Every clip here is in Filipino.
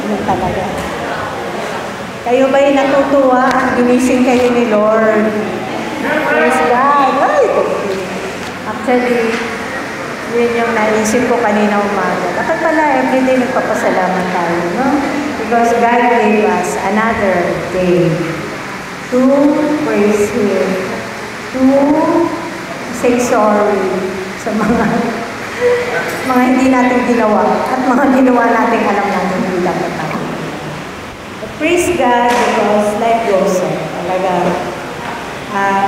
Yun talaga. Kayo ba'y natutuwa? Ginising kayo ni Lord. Praise God. Ay, actually, yun yung naisip ko kanina umaga. Bakit pala everyday nagpapasalamat tayo, no? Because God gave us another day to praise Him, to say sorry sa mga hindi natin ginawa at mga ginawa natin alam natin hindi dapat natin. But praise God because life goes on. Talaga,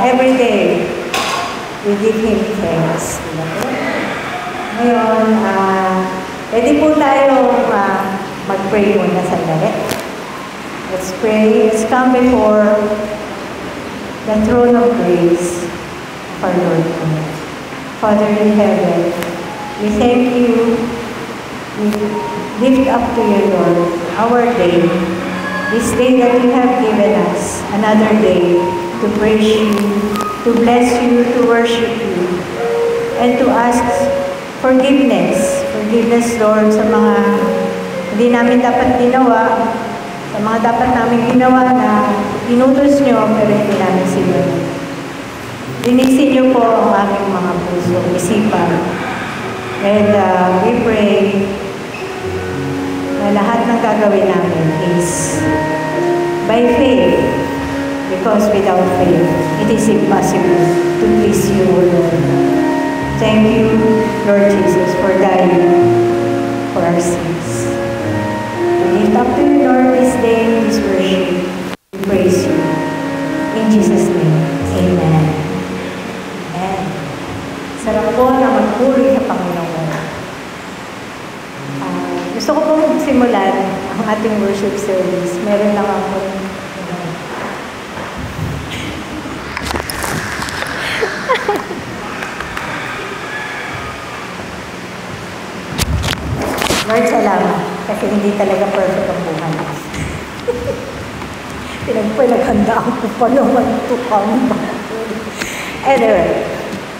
every day, we give Him thanks. Ngayon, pwede po tayo mag-pray muna sandali. Let's pray. Let's come before the throne of grace of our Lord. Father in heaven, we thank you. We lift up to you, Lord, our day. This day that you have given us, another day to praise you, to bless you, to worship you, and to ask forgiveness. Forgiveness, Lord, sa mga hindi namin dapat ginawa, sa mga dapat namin ginawa na inutos nyo, pero hindi namin sinunod. Linisin nyo po ang aming mga puso, isipan. And we pray na lahat ng gagawin namin is by faith, because without faith, it is impossible to please you, O Lord. Thank you, Lord Jesus, for dying for our sins. We lift up to you, Lord, this day, this worship. We praise you. In Jesus' name, amen. Amen. Sarap po na magpuri sa Panginoon. Gusto ko pong simulan ang ating worship service. Meron lang ako. Lord, salamat. Kasi hindi talaga perfect ang buhay. Pinagpanaghanda ako pa naman ito kang Anyway,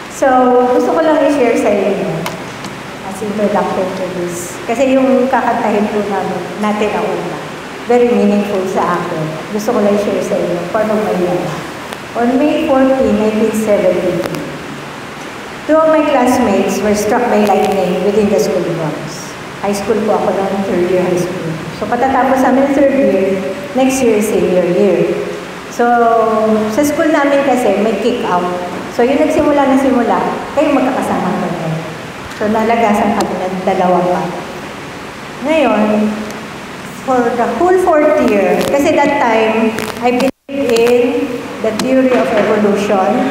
so gusto ko lang i-share sa inyo as introduction to this. Kasi yung kakantahin po natin na una, very meaningful sa akin. Gusto ko lang i-share sa inyo. Paano ba yan? On May 14, 1970, two of my classmates were struck by lightning within the school grounds. High school po ako noong third year high school. So patatapos namin third year, next year is senior year. So sa school namin kasi may kick out. So yung nagsimula na simula, kayo magkakasama ko. So nalagasan kami ng dalawa pa. Ngayon, for the whole fourth year, kasi that time, I believe in the theory of evolution.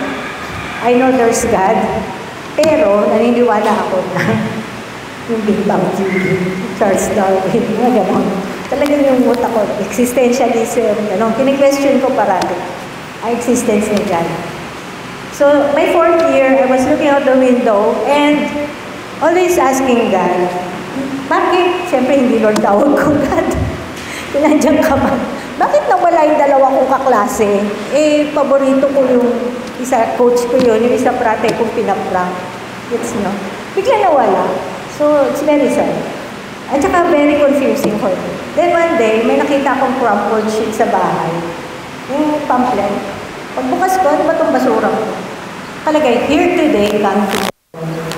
I know there's God, pero naniniwala ako na yung Big Bang Theory, Charles Darwin, mga gano'n. Talagang yung utak ko, existentialism, gano'n. Kini-question ko parati ang existence ni God. So, my fourth year, I was looking out the window and always asking God, bakit? Siyempre, hindi Lord tawag ko, God. Pinandiyan ka man. Bakit nawala yung dalawa kong kaklase? Paborito ko yung isa, coach ko yun, yung isa prate kong pinaprank. It's no. Bigla nawala. So, it's very sad. At saka very confusing for me. Then one day, may nakita akong crumpled sheet sa bahay. Yung pamphlet. Pagbukas ko, ano ba itong basura ko? Kalagay, here today, come tomorrow.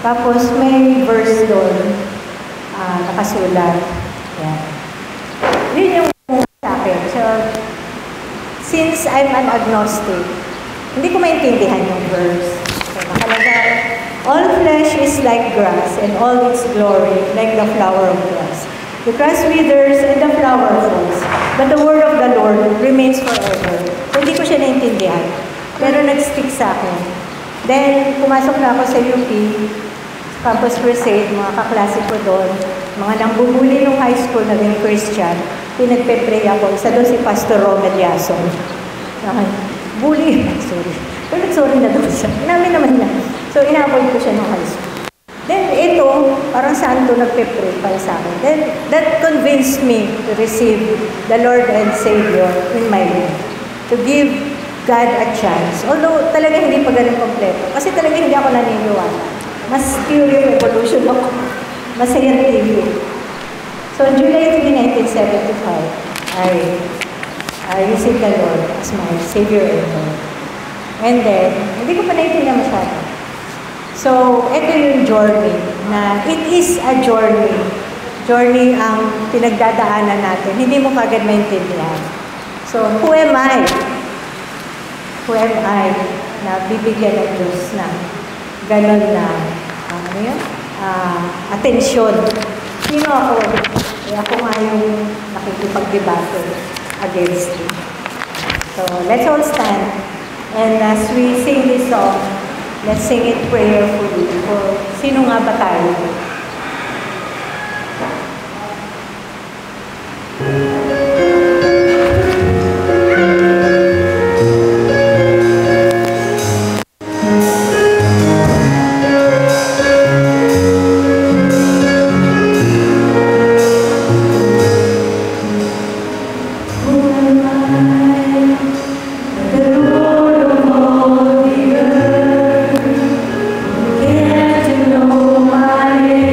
Tapos may verse doon, nakasulat. Yan. Yun yung sa akin. So, since I'm an agnostic, hindi ko maintindihan yung verse. So, nakalagay, all flesh is like grass, and all its glory like the flower of grass. The grass withers and the flower falls, but the word of the Lord remains forever. So, hindi ko siya naintindihan. Pero nag-stick sa akin. Then, pumasok na ako sa UP, Campus Crusade, mga kaklase ko doon, mga nangbubuli nung high school, naging Christian, pinagpe-pray ako. Isa doon si Pastor Romel Yason. Bully, sorry. Pero nag-sorry na doon siya. Inamin naman niya. So, ina-avoid ko siya nung high school. Then, ito, parang santo nagpe-pray para sa akin. Then, that convinced me to receive the Lord and Savior in my life. To give God a chance. Although, talaga hindi pa ganun kompleto. Kasi talaga hindi ako naniniwala. Mas theory of evolution ako. Mas scientific. So, July 3, 1975, I received the Lord as my Savior and Lord. And then, hindi ko pa naiintindihan masyado. So, ito yung journey na it is a journey. Journey ang pinagdadaanan natin. Hindi mo kagad maintindihan. So, who am I? Who am I na bibigyan ng Diyos na ganun na atensyon? Sino ako? Ako nga yung nakikipag-debate against you. So, let's all stand. And as we sing this song, let's sing it prayerfully. For sino nga ba tayo? Get to know my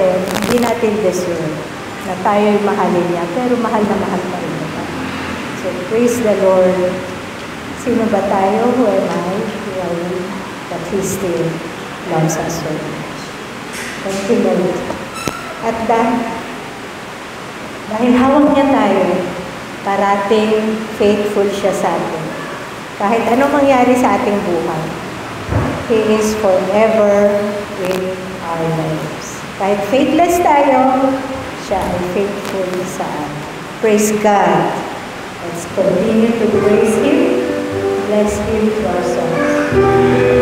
natin, hindi natin deserve na tayo'y mahalin niya, pero mahal na mahal pa rin naman. So, praise the Lord. Sino ba tayo? Who am I? Who are we? That He still loves us so much. Thank you, Lord. At dahil hawak niya tayo, parating faithful siya sa atin. Kahit anong mangyari sa ating buhay, He is forever in our lives. Kahit faithless tayo, siya ay faithful sa atin. Praise God. Let's continue to praise Him. Bless Him to our souls.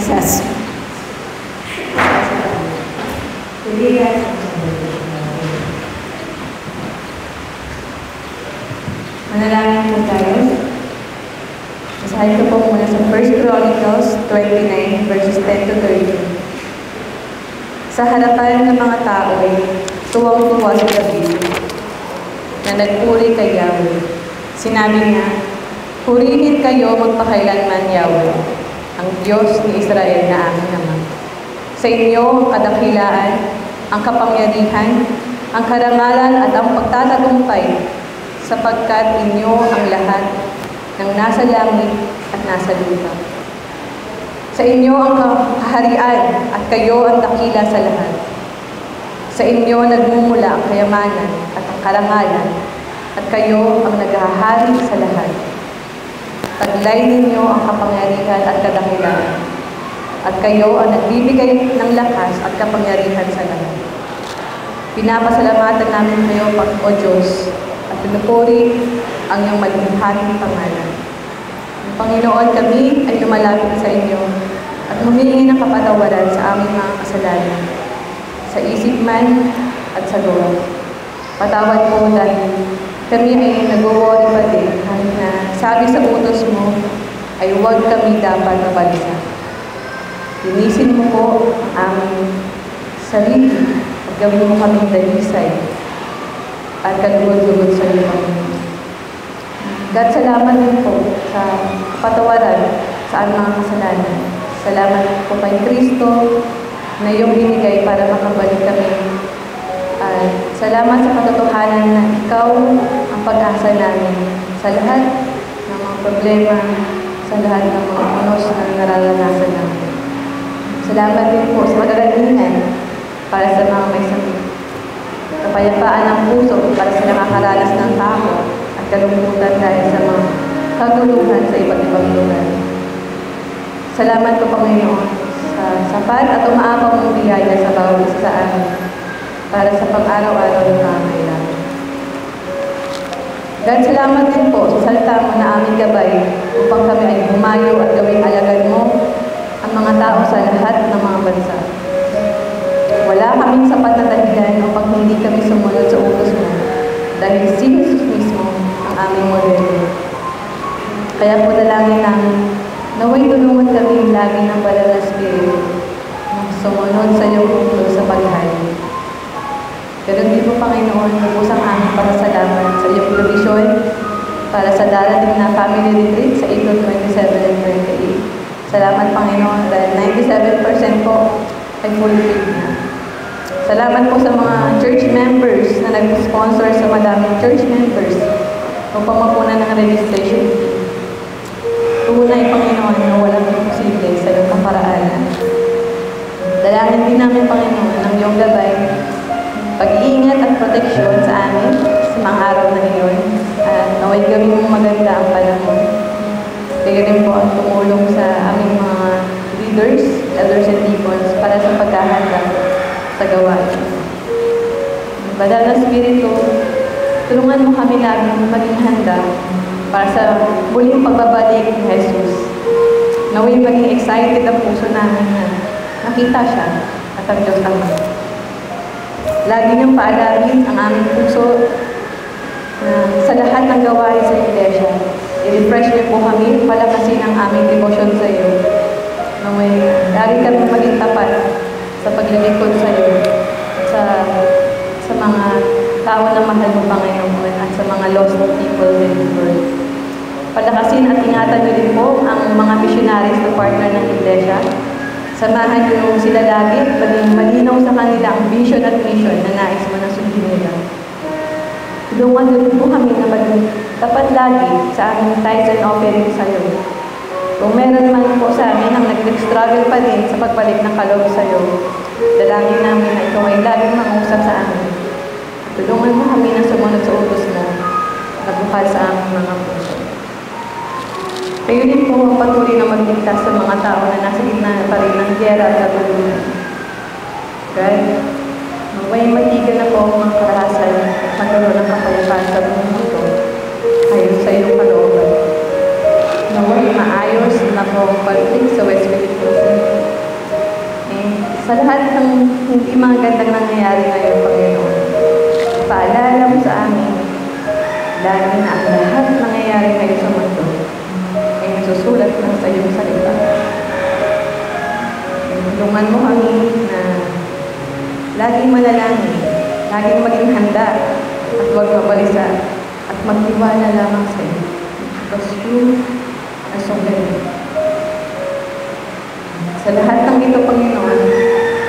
Jesus. Manalangin po tayo. Basahin ko po muna sa 1 Chronicles 29, verses 10 to 13. Sa harapan ng mga tao ay tuwang-tuwa si David na nagpuri kay Yahweh. Sinabi niya, "Purihin kayo magpakailanman, Yahweh, ang Diyos ni Israel na aming Ama. Sa inyo ang kadakilaan, ang kapangyarihan, ang karangalan at ang pagtatagumpay, sapagkat inyo ang lahat ng nasa langit at nasa lupa. Sa inyo ang kaharian at kayo ang dakila sa lahat. Sa inyo nagmumula ang kayamanan at ang karangalan at kayo ang naghahari sa lahat. Taglay ninyo ang kapangyarihan at kadakilaan at kayo ang nagbibigay ng lakas at kapangyarihan sa lahat. Pinapasalamatan namin kayo, O Diyos, at pinupuri ang iyong malinharing pangalan. Ang Panginoon, kami ay lumalapit sa inyo at humingi ng kapatawaran sa aming mga kasalanan, sa isip man at sa gawa. Patawad po dahil kami ay nag-worry pa din kahit na sabi sa utos mo ay huwag kami dapat nabalisa. Linisin mo po ang aming sarili at gawin mo kaming dalisay at kalugod-lugod sa iyo, Panginoon. God, salamat din po sa patawaran sa aming mga kasalanan. Salamat po kay Kristo na iyong binigay para makabalik kami. At salamat sa katotohanan na ikaw ang pag-asa namin sa lahat ng mga problema, sa lahat ng mga unos na nararanasan namin. Salamat din po sa magagalingan para sa mga may sakit. Kapayapaan ng puso para sa nakakaranas ng takot at kalungkutan dahil sa mga kaguluhan sa iba't ibang lugar. Salamat po, Panginoon, sa sapat at umaapaw mong biyaya sa bawat isa sa amin para sa pang-araw-araw ng pangangailangan. God, salamat din po sa salita mo na aming gabay upang kami ay humayo at gawing alagad mo ang mga tao sa lahat ng mga bansa. Wala kaming sapat na dahilan upang hindi kami sumunod sa utos mo dahil si Jesus mismo ang aming modelo. Kaya po dalangin namin, naway tulungan kami lagi ng banal na Espiritu na sumunod sa iyong utos sa paghari. Ganun din po, Panginoon, lubusang aming pasasalamat sa iyong provision para sa darating na family retreat sa April 27 and 28. Salamat, Panginoon, dahil 97% po ay fully paid na. Salamat po sa mga church members na nag-sponsor sa madaming church members upang mapunan ng registration fee. Tunay, Panginoon, na walang imposible sa iyong kaparaanan. Dalangin din namin, Panginoon, ng iyong gabay, pag-iingat at proteksyon sa amin sa mga araw na iyon at naway gawin mong maganda ang panahon. Kaya rin po ang tumulong sa aming mga leaders, elders and deacons para sa paghahanda sa gawain. Banal na Espiritu, tulungan mo kami lagi maging handa para sa muling pagbabalik ni Jesus. Naway maging excited ang puso namin na nakita siya at ang Diyos Ama. Lagi niyong paalagin ang aming puso na sa lahat ng gawain sa Iglesia. I-refresh niyo po kami, palakasin ang aming devotion sa iyo. Naway, lagi kami maging tapat sa paglilingkod sa iyo, sa mga tao na mahal mo, Panginoon, at sa mga lost people in the world. Palakasin at ingatan niyo din po ang mga missionaries na partner ng Iglesia. Samahan niyo sila lagi, maging malinaw sa kanila ang vision at mission na nais mo na sundin nila. Tulungan niyo po kami na maging tapat lagi sa aming tithes and offerings sa iyo. Kung meron man po sa amin ang nag-struggle pa din sa pagbalik ng kaloob sa iyo, dalangin namin na ikaw ay laging mangusap sa amin. Tulungan mo kami na sumunod sa utos mo at bukal sa aming mga puso. Kayo din po ang patuloy na magligtas sa mga tao na nasa gitna pa rin ng giyera at kaguluhan. God, may matigil na po ang mga karahasan at magkaroon ng kapayapaan sa buong mundo ayon sa iyong kalooban. Naway maayos na po ang pagbalik sa West Philippines. Sa lahat ng hindi magandang nangyayari ngayon, Panginoon, paalala mo sa amin, lagi na ang lahat ng nangyayari ngayon sa mundo ay nasusulat lang sa iyong salita. Tulungan mo kami na laging manalangin, laging maging handa at huwag mabalisa at magtiwala lamang sa iyo. Because you are so good. Sa lahat ng ito, Panginoon,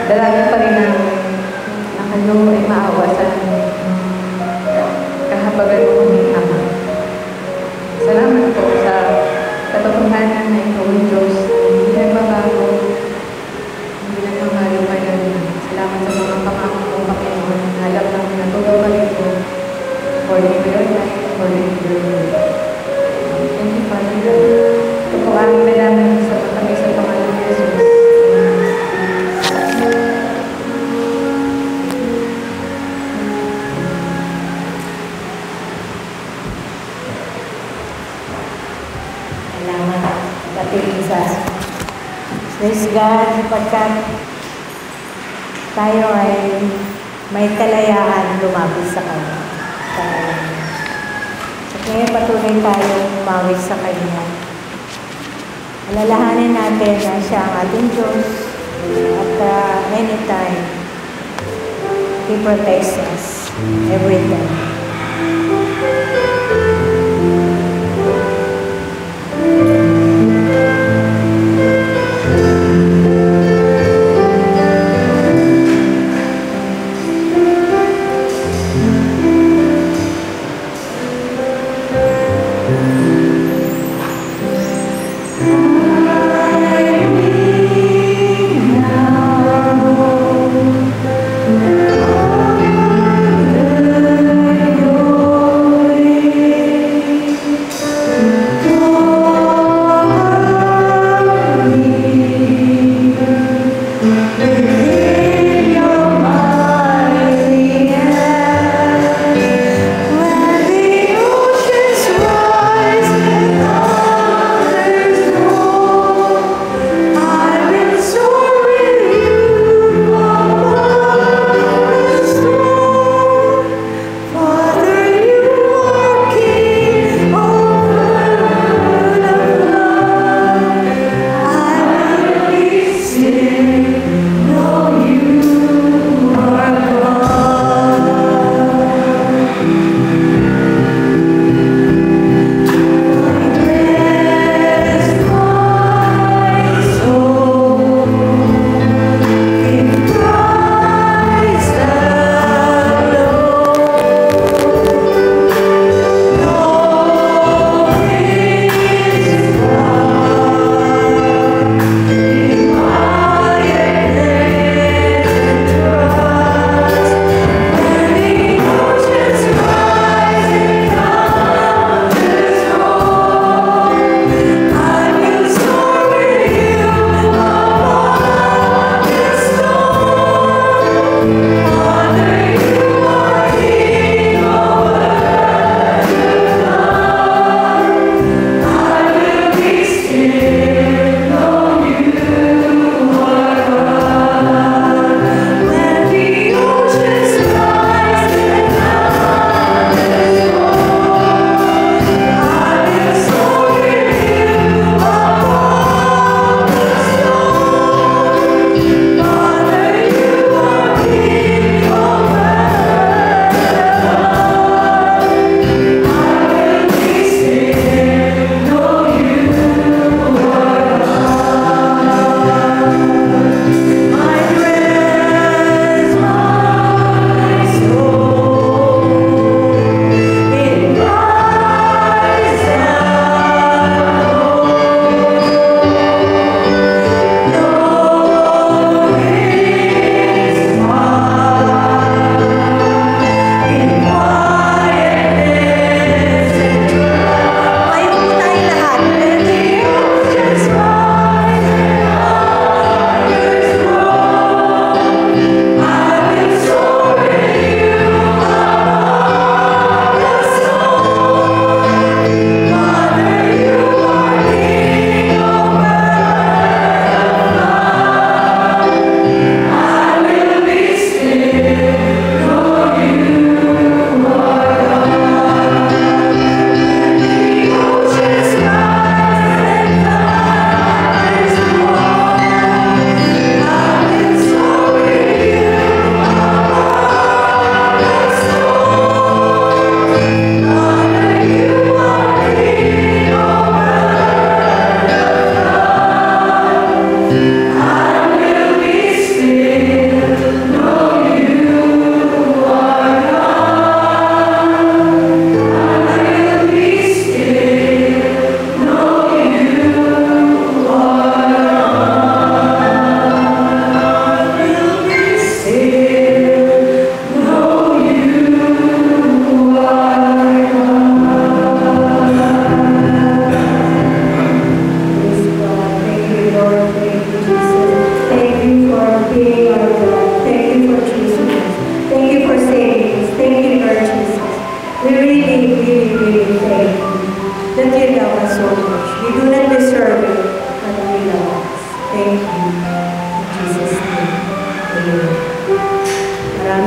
dalangin pa rin namin na kayo ay maawa sa amin. Kahabagan mo kami, Ama. Salamat po sa katotohanan na ikaw ang Diyos, hindi nagbabago, hindi nagmamahal pa namin. Salamat sa mga pangako mo, Panginoon, na alam namin na tutupad ito for your life, for your will. Thank you, Father. Ito po aming dalangin sa kami sa pangalan ni Jesus. Salamat, Kapatid Lisa. Praise God, sapagkat tayo ay may kalayaan lumapit sa Kanya. So, kaya patuloy tayong umawit sa Kanya. Alalahanin natin na siya ang ating Diyos at anytime, He protects us every time.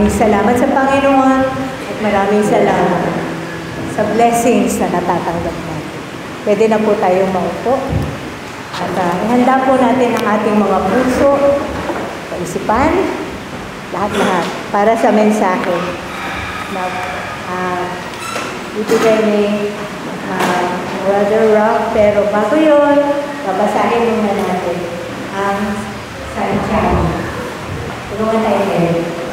maraming salamat sa Panginoon at maraming salamat sa blessings na natatanggap natin. Pwede na po tayong maupo at ihanda po natin ang ating mga puso, kaisipan, lahat-lahat para sa mensahe na ibigay ni Brother Rock. Pero bago yun, babasahin muna natin ang Santiago. Tulungan tayo ngayon.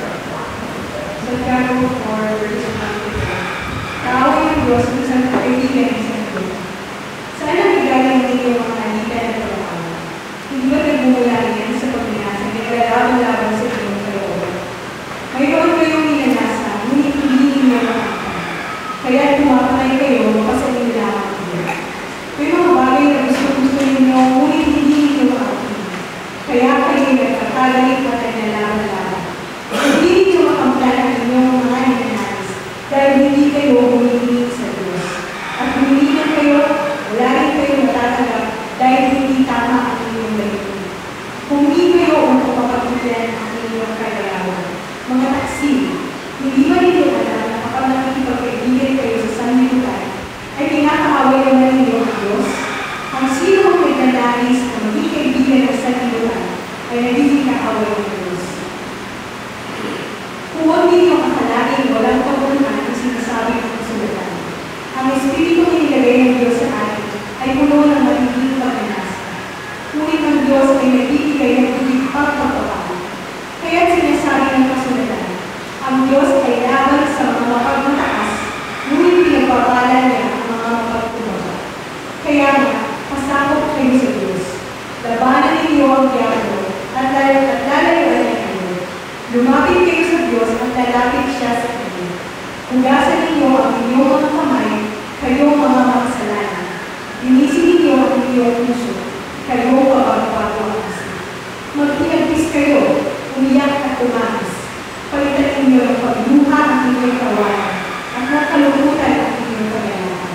Santiago 4, verse 1. Kaaway ng Diyos kung saan kaibigan ng Santo. Saan ang igaling ng inyong mga alitan at pagkakas? Hindi ba nagmumula yan sa pagminasa na naglalaban-laban sa inyong kalooban? Mayroon kayong ninanasa, ngunit hindi ninyo makakita. Kaya tumapanay kayo, makasaling lamang kayo. May mga bagay na gusto ninyo, ngunit hindi ninyo makakita. Kaya kayo nagkakagalit at naglalaban-laban. Hindi ninyo makamplan ang inyong mga ninanais dahil hindi kayo humihingi sa Diyos. At humihingi kayo, wala rin kayo matatanggap dahil hindi tama ang inyong layunin. Humingi kayo upang mapagpagyan ang inyong kailangan. Mga taksi, hindi ba ninyo alam na kapag nakikipagkaibigan kayo sa sanlibutan, ay kinakaaway naman ninyo ang Diyos? Ang sino ang may nanalis na maging kaibigan ng sanlibutan ay nagiging kaaway ng Diyos. Huwag ninyo akalain walang kabunuan ang sinasabi ng kasulatan. Ang Espiritu na nilagay ng Diyos sa atin ay puno ng magiging pag-anasa. Ngunit ang Diyos ay nagbibigay ng higit pang pagpapahal. Kaya sinasabi ng kasulatan, ang Diyos ay laban sa mga mapagmataas, ngunit pinagpapala niya ang mga mapagkumbaba. Kaya nga, pasakop kayo sa Diyos. Labanan ninyo ang diablo at lalayuan niya kayo. Lumapit kayo sa Diyos at lalapit siya sa inyo. Hugasan ninyo ang inyong mga kamay, kayong mga makasalanan. Linisin ninyo ang inyong puso, kayong pagbabago ang isa. Mag-iagpis kayo, umiyak at umagis. Palitan ninyo ang pagluha ang inyong kawalan at nakalungkutan ang inyong kagalakan.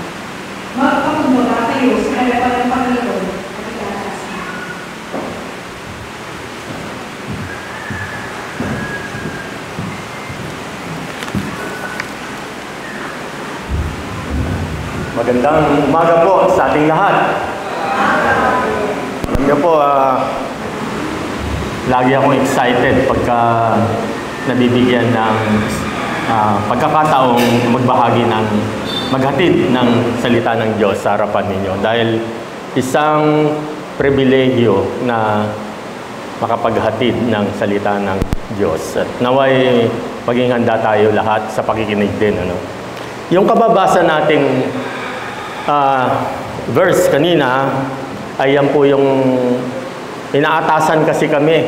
Magpakumbaba kayo sa harapan ng Panginoon at itataas niyo. Magandang umaga po sa ating lahat. Alam niyo po, lagi akong excited pagka nabibigyan ng pagkakataong maghatid ng salita ng Diyos sa harapan ninyo. Dahil isang pribilehyo na makapaghatid ng salita ng Diyos. At naway maging handa tayo lahat sa pakikinig din. Yung kababasa nating verse kanina ay yan po yung inaatasan kasi kami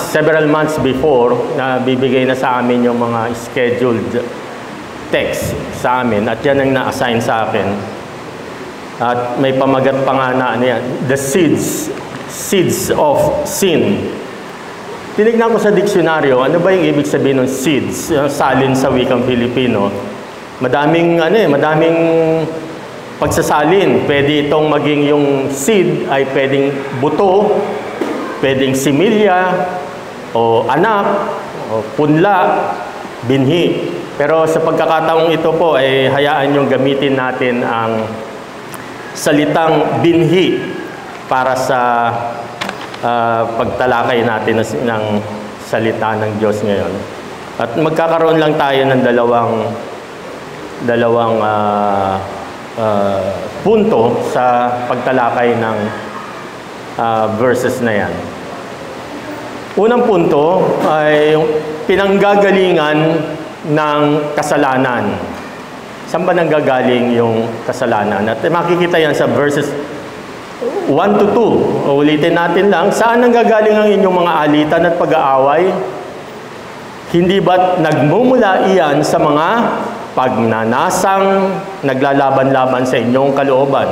several months before na bibigay na sa amin yung mga scheduled text sa amin at yan ang na-assign sa akin at may pamagat pa nga na yan, the seeds of sin. Tinignan ko sa diksyonaryo, ano ba yung ibig sabihin ng seeds? Salin sa wikang Filipino. Madaming pagsasalin. Pwede itong maging yung seed ay pwedeng buto, pwedeng similya, o anak, o punla, binhi. Pero sa pagkakataong ito po, ay hayaan yung gamitin natin ang salitang binhi para sa pagtalakay natin ng salita ng Diyos ngayon. At magkakaroon lang tayo ng dalawang punto sa pagtalakay ng verses na yan. Unang punto ay yung pinanggagalingan ng kasalanan. Saan ba nanggagaling yung kasalanan? At makikita yan sa verses 1 to 2. Ulitin natin lang, saan nanggagaling ang inyong mga alitan at pag-aaway? Hindi ba't nagmumula iyan sa mga pagnanasang naglalaban-laban sa inyong kalooban?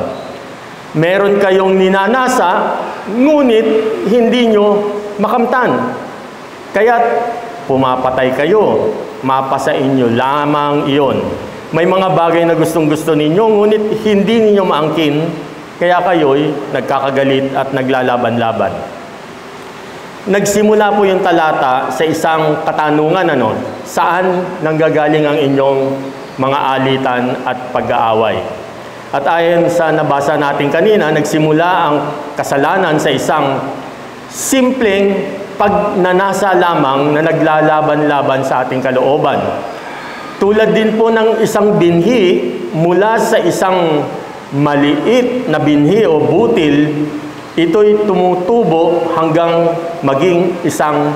Meron kayong ninanasa, ngunit hindi nyo makamtan. Kaya't pumapatay kayo, mapasa inyo lamang iyon. May mga bagay na gustong-gusto ninyo, ngunit hindi ninyo maangkin, kaya kayo'y nagkakagalit at naglalaban-laban. nagsimula po yung talata sa isang katanungan, saan nanggagaling ang inyong mga alitan at pag-aaway? At ayon sa nabasa natin kanina, nagsimula ang kasalanan sa isang simpleng pagnanasa lamang na naglalaban-laban sa ating kalooban. Tulad din po ng isang binhi, mula sa isang maliit na binhi o butil, ito'y tumutubo hanggang maging isang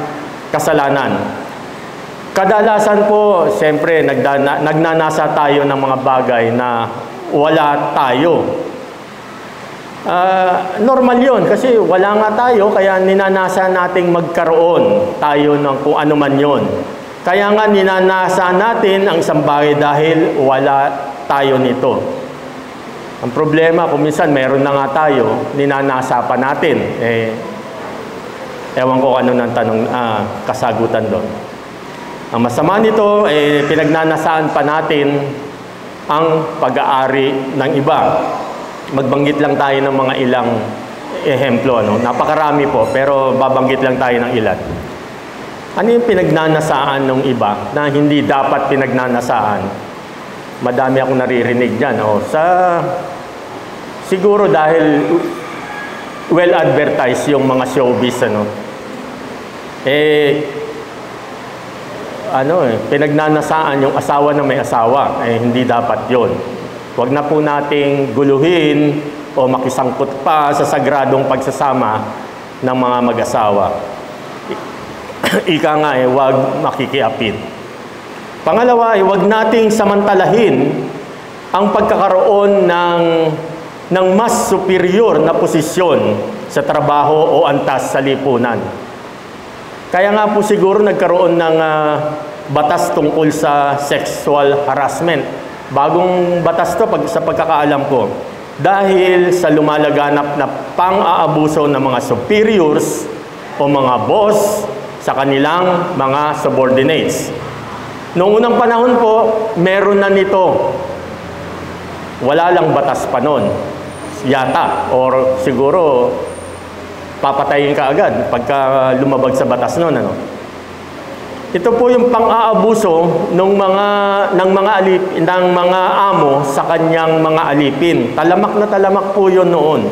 kasalanan. Kadalasan po, siyempre, nagnanasa tayo ng mga bagay na wala tayo. Normal yun kasi wala nga tayo, kaya ninanasa nating magkaroon tayo ng kung ano man yun. Kaya nga ninanasa natin ang isang bagay dahil wala tayo nito. Ang problema, kung minsan meron na nga tayo, ninanasa pa natin. Ewan ko ano ng tanong, kasagutan doon. Ang masama nito, pinagnanasaan pa natin ang pag-aari ng iba. Magbanggit lang tayo ng mga ilang ehemplo. Napakarami po, pero babanggit lang tayo ng ilan. Ano yung pinagnanasaan ng iba na hindi dapat pinagnanasaan? Madami akong naririnig dyan. Siguro dahil well-advertised yung mga showbiz. Pinagnanasaan yung asawa na may asawa. Hindi dapat yon. Huwag na po nating guluhin o makisangkot pa sa sagradong pagsasama ng mga mag-asawa. Ika nga huwag makikiapit. Pangalawa, huwag nating samantalahin ang pagkakaroon ng mas superior na posisyon sa trabaho o antas sa lipunan. Kaya nga po siguro nagkaroon ng batas tungkol sa sexual harassment. Bagong batas to sa pagkakaalam ko. Dahil sa lumalaganap na pang-aabuso ng mga superiors o mga boss sa kanilang mga subordinates. Noong unang panahon po, meron na nito. Wala lang batas pa noon. Yata. Or siguro, papatayin ka agad pagka lumabag sa batas noon. Ito po yung pang-aabuso ng mga amo sa kanyang mga alipin. Talamak na talamak po yun noon.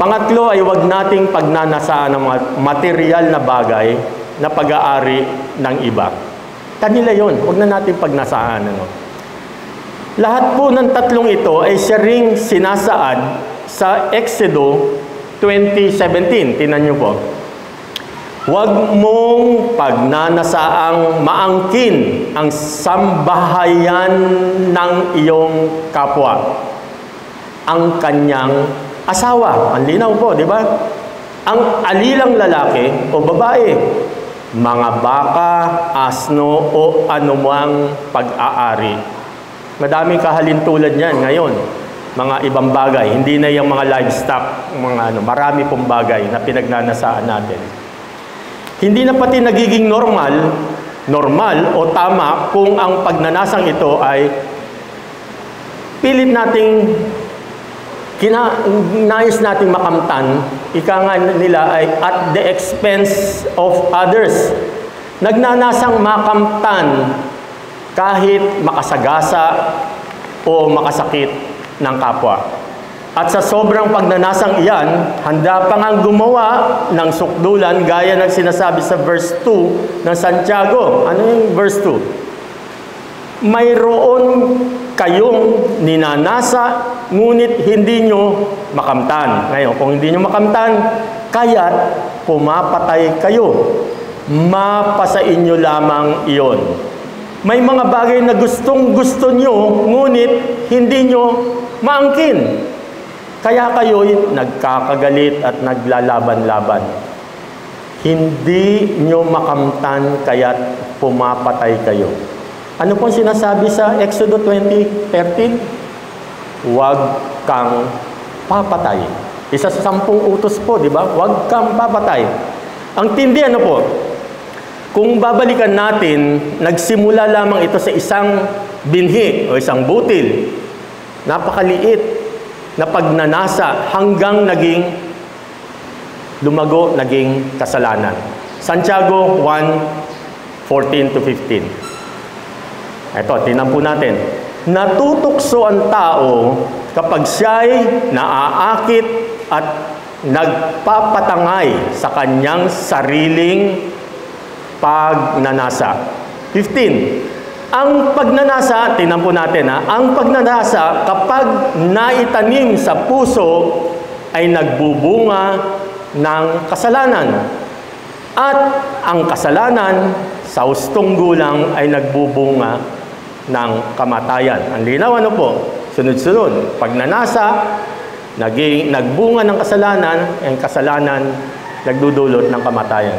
Pangatlo ay huwag nating pagnanasaan ng mga material na bagay na pag-aari ng iba. Kanila yun. Huwag na nating pagnasaan. Lahat po ng tatlong ito ay siya ring sinasaad sa Exodo 20:17. Tingnan niyo po. Huwag mong pagnanasaang maangkin ang sambahayan ng iyong kapwa, ang kanyang asawa. Ang linaw po, di ba? Ang alilang lalaki o babae, mga baka, asno o anumang pag-aari. Madaming kahalintulad niyan ngayon. Mga ibang bagay, hindi na yung mga livestock, marami pong bagay na pinagnanasaan natin. Hindi na pati nagiging normal o tama kung ang pagnanasang ito ay pilit nating nais nating makamtan, ika nga nila ay at the expense of others. Nagnanasang makamtan kahit makasagasa o makasakit ng kapwa. At sa sobrang pagnanasang iyan, handa pa ngang gumawa ng sukdulan gaya ng sinasabi sa verse 2 ng Santiago. Ano yung verse 2? Mayroon kayong ninanasa, ngunit hindi nyo makamtan. Ngayon, kung hindi nyo makamtan, kaya't pumapatay kayo. Mapasa inyo lamang iyon. May mga bagay na gustong-gusto nyo, ngunit hindi nyo maangkin. Kaya kayo'y nagkakagalit at naglalaban-laban. Hindi nyo makamtan kaya't pumapatay kayo. Ano pong sinasabi sa Exodo 20:13? Huwag kang papatay. Isa sa 10 utos po, di ba? Huwag kang papatay. Ang tindi po? Kung babalikan natin, nagsimula lamang ito sa isang binhi o isang butil. Napakaliit na pagnanasa hanggang naging lumago, naging kasalanan. Santiago 1:14 to 15. Ito, tingnan po natin. Natutukso ang tao kapag siya'y naaakit at nagpapatangay sa kanyang sariling pagnanasa. 15. Ang pagnanasa, tingnan po natin ang pagnanasa kapag naitanim sa puso ay nagbubunga ng kasalanan. At ang kasalanan sa hustong gulang ay nagbubunga ng kamatayan. Ang linaw po, sunod-sunod. Pagnanasa, nagbunga ng kasalanan, ang kasalanan nagdudulot ng kamatayan.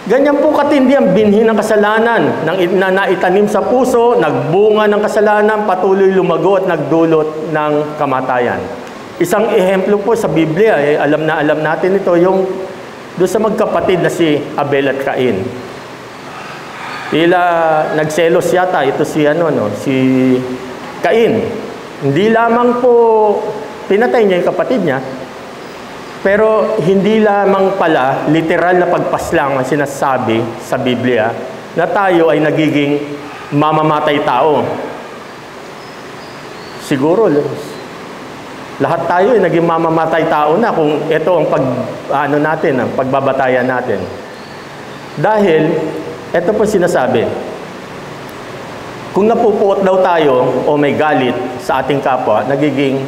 Ganyan po katindi ang binhi ng kasalanan na naitanim sa puso, nagbunga ng kasalanan, patuloy lumago at nagdulot ng kamatayan. Isang ehemplo po sa Biblia, alam natin ito, yung doon sa magkapatid na si Abel at Cain. Tila nagselos yata ito si Cain. Hindi lamang po pinatay niya yung kapatid niya, pero hindi lamang pala literal na pagpaslang ang sinasabi sa Biblia na tayo ay nagiging mamamatay tao. Siguro lahat tayo ay naging mamamatay tao na kung ito ang ang pagbabatayan natin. Dahil ito po sinasabi, kung napupuot daw tayo o may galit sa ating kapwa, nagiging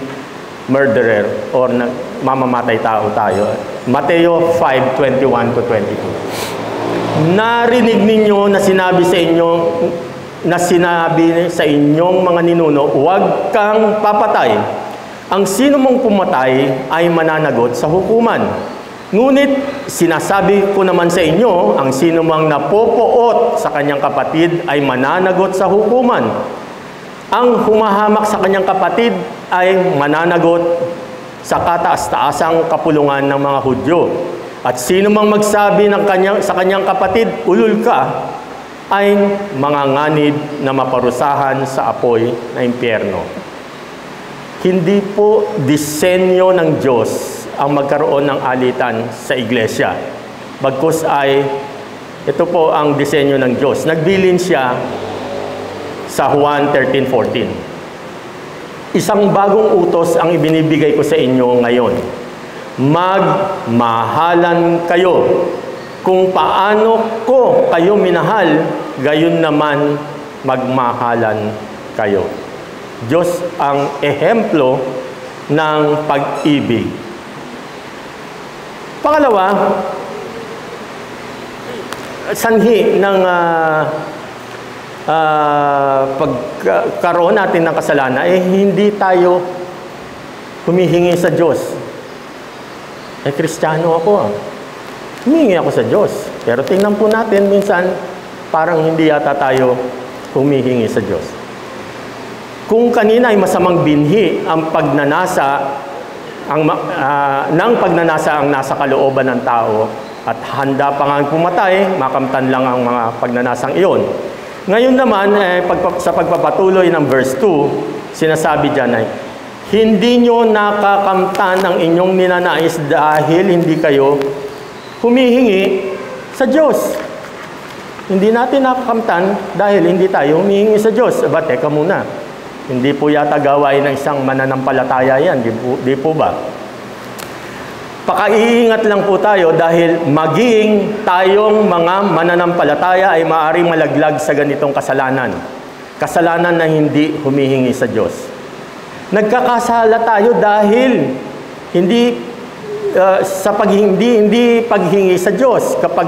murderer or mamamatay tao tayo. Mateo 5:21 to 22. Narinig ninyo na sinabi sa inyong mga ninuno, huwag kang papatay. Ang sino mong pumatay ay mananagot sa hukuman. Ngunit sinasabi ko naman sa inyo, ang sino mang napopoot sa kanyang kapatid ay mananagot sa hukuman. Ang humahamak sa kanyang kapatid ay mananagot sa kataas-taasang kapulungan ng mga Hudyo. At sino mang magsabi sa kanyang kapatid, ulul ka, ay manganganib na maparusahan sa apoy na impyerno. Hindi po disenyo ng Diyos ang magkaroon ng alitan sa iglesia. Bagkus ay, ito po ang disenyo ng Diyos. Nagbilin siya sa Juan 13:14. Isang bagong utos ang ibinibigay ko sa inyo ngayon. Magmahalan kayo. Kung paano ko kayo minahal, gayon naman magmahalan kayo. Diyos ang ehemplo ng pag-ibig. Pangalawa, sanhi ng pagkaroon natin ng kasalanan, hindi tayo humihingi sa Diyos. Kristiyano ako. Humihingi ako sa Diyos. Pero tingnan po natin, minsan, parang hindi yata tayo humihingi sa Diyos. Kung kanina ay masamang binhi ang pagnanasa, ng pagnanasa ang nasa kalooban ng tao at handa pa nga pumatay, makamtan lang ang mga pagnanasang iyon. Ngayon naman, sa pagpapatuloy ng verse 2, sinasabi dyan ay, hindi nyo nakakamtan ang inyong ninanais dahil hindi kayo humihingi sa Diyos. Hindi natin nakakamtan dahil hindi tayo humihingi sa Diyos. Teka muna. Hindi po yata gawain ng isang mananampalataya yan. Di po ba? Pakaiingat lang po tayo dahil maging tayong mga mananampalataya ay maaaring malaglag sa ganitong kasalanan. Kasalanan na hindi humihingi sa Diyos. Nagkakasala tayo dahil hindi paghingi sa Diyos. Kapag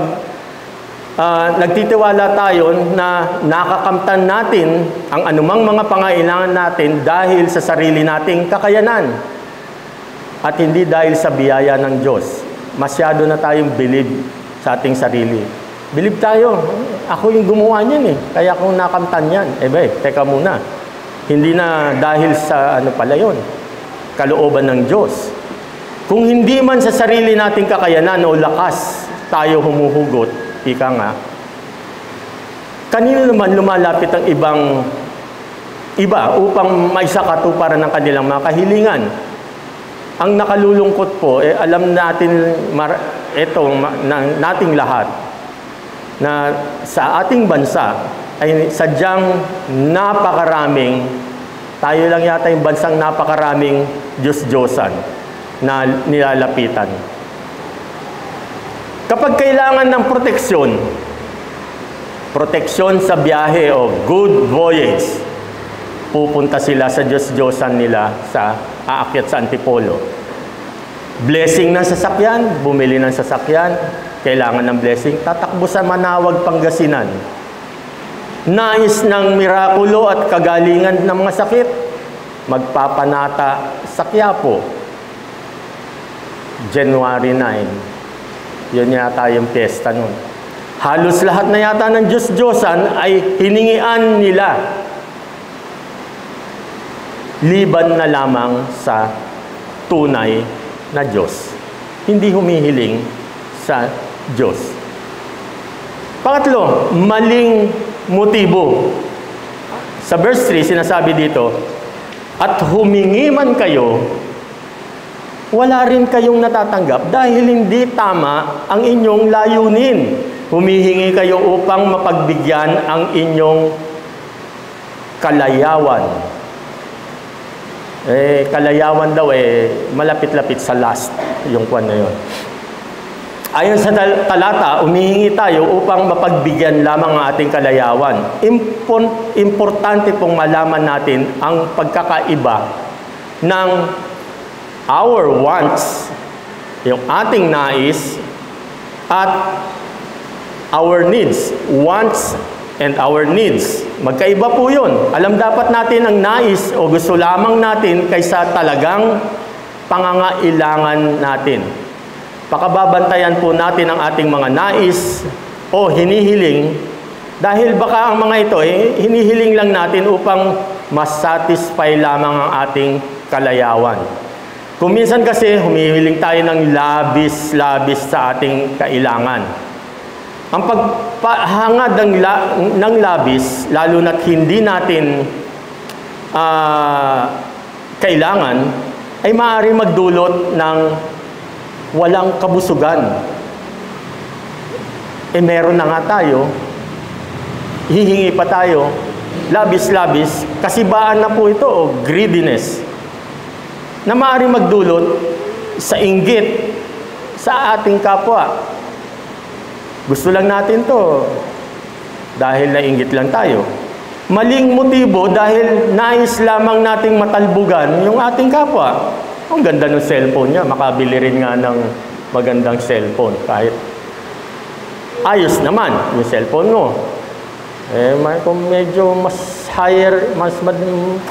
nagtitiwala tayo na nakakamtan natin ang anumang mga pangailangan natin dahil sa sarili nating kakayanan at hindi dahil sa biyaya ng Diyos. Masyado na tayong believe sa ating sarili. Believe tayo, ako yung gumawa niyan kaya kung nakamtan yan. Teka muna. Hindi na dahil sa pala yun, kalooban ng Diyos. Kung hindi man sa sarili nating kakayanan o lakas tayo humuhugot, ika nga, kanino naman lumalapit ang iba upang maisakatuparan ng kanilang mga kahilingan? ang nakalulungkot po, alam natin, nating lahat, na sa ating bansa ay sadyang napakaraming, tayo lang yata yung bansang napakaraming Diyos-Diyosan na nilalapitan. Kapag kailangan ng proteksyon sa biyahe o good voyage, pupunta sila sa Diyos-Diyosan nila sa aakyat sa Antipolo. Blessing ng sasakyan, bumili ng sasakyan, kailangan ng blessing, tatakbo sa Manawag, Pangasinan. Nais ng mirakulo at kagalingan ng mga sakit, magpapanata sa Quiapo. January 9, yun yata yung piyesta nun. Halos lahat na yata ng Diyos-Diyosan ay hiningian nila. Liban na lamang sa tunay na Diyos. Hindi humihiling sa Diyos. Pangatlo, maling motibo. Sa verse 3, sinasabi dito, at humingi man kayo, wala rin kayong natatanggap dahil hindi tama ang inyong layunin. Humihingi kayo upang mapagbigyan ang inyong kalayawan. Kalayawan daw malapit-lapit sa last, yung kwan na yun. Ayon sa talata, umihingi tayo upang mapagbigyan lamang ang ating kalayawan. Importante pong malaman natin ang pagkakaiba ng our wants, yung ating nais, at our needs. Wants and our needs. Magkaiba po yun. Alam dapat natin ang nais o gusto lamang natin kaysa talagang pangangailangan natin. Pakababantayan po natin ang ating mga nais o hinihiling dahil baka ang mga ito hinihiling lang natin upang mas-satisfy lamang ang ating kalayawan. Kung minsan kasi humihiling tayo ng labis-labis sa ating kailangan. Ang pagpahangad ng labis, lalo na't hindi natin kailangan, ay maaari magdulot ng walang kabusugan. Meron na nga tayo, hihingi pa tayo, labis-labis, kasibaan na po ito o greediness, na maaari magdulot sa inggit sa ating kapwa. Gusto lang natin to dahil nainggit lang tayo. Maling motibo dahil nais lamang nating matalbugan yung ating kapwa. Ang ganda ng cellphone niya, makabili rin nga ng magandang cellphone kahit ayos naman yung cellphone mo. Kung medyo mas higher,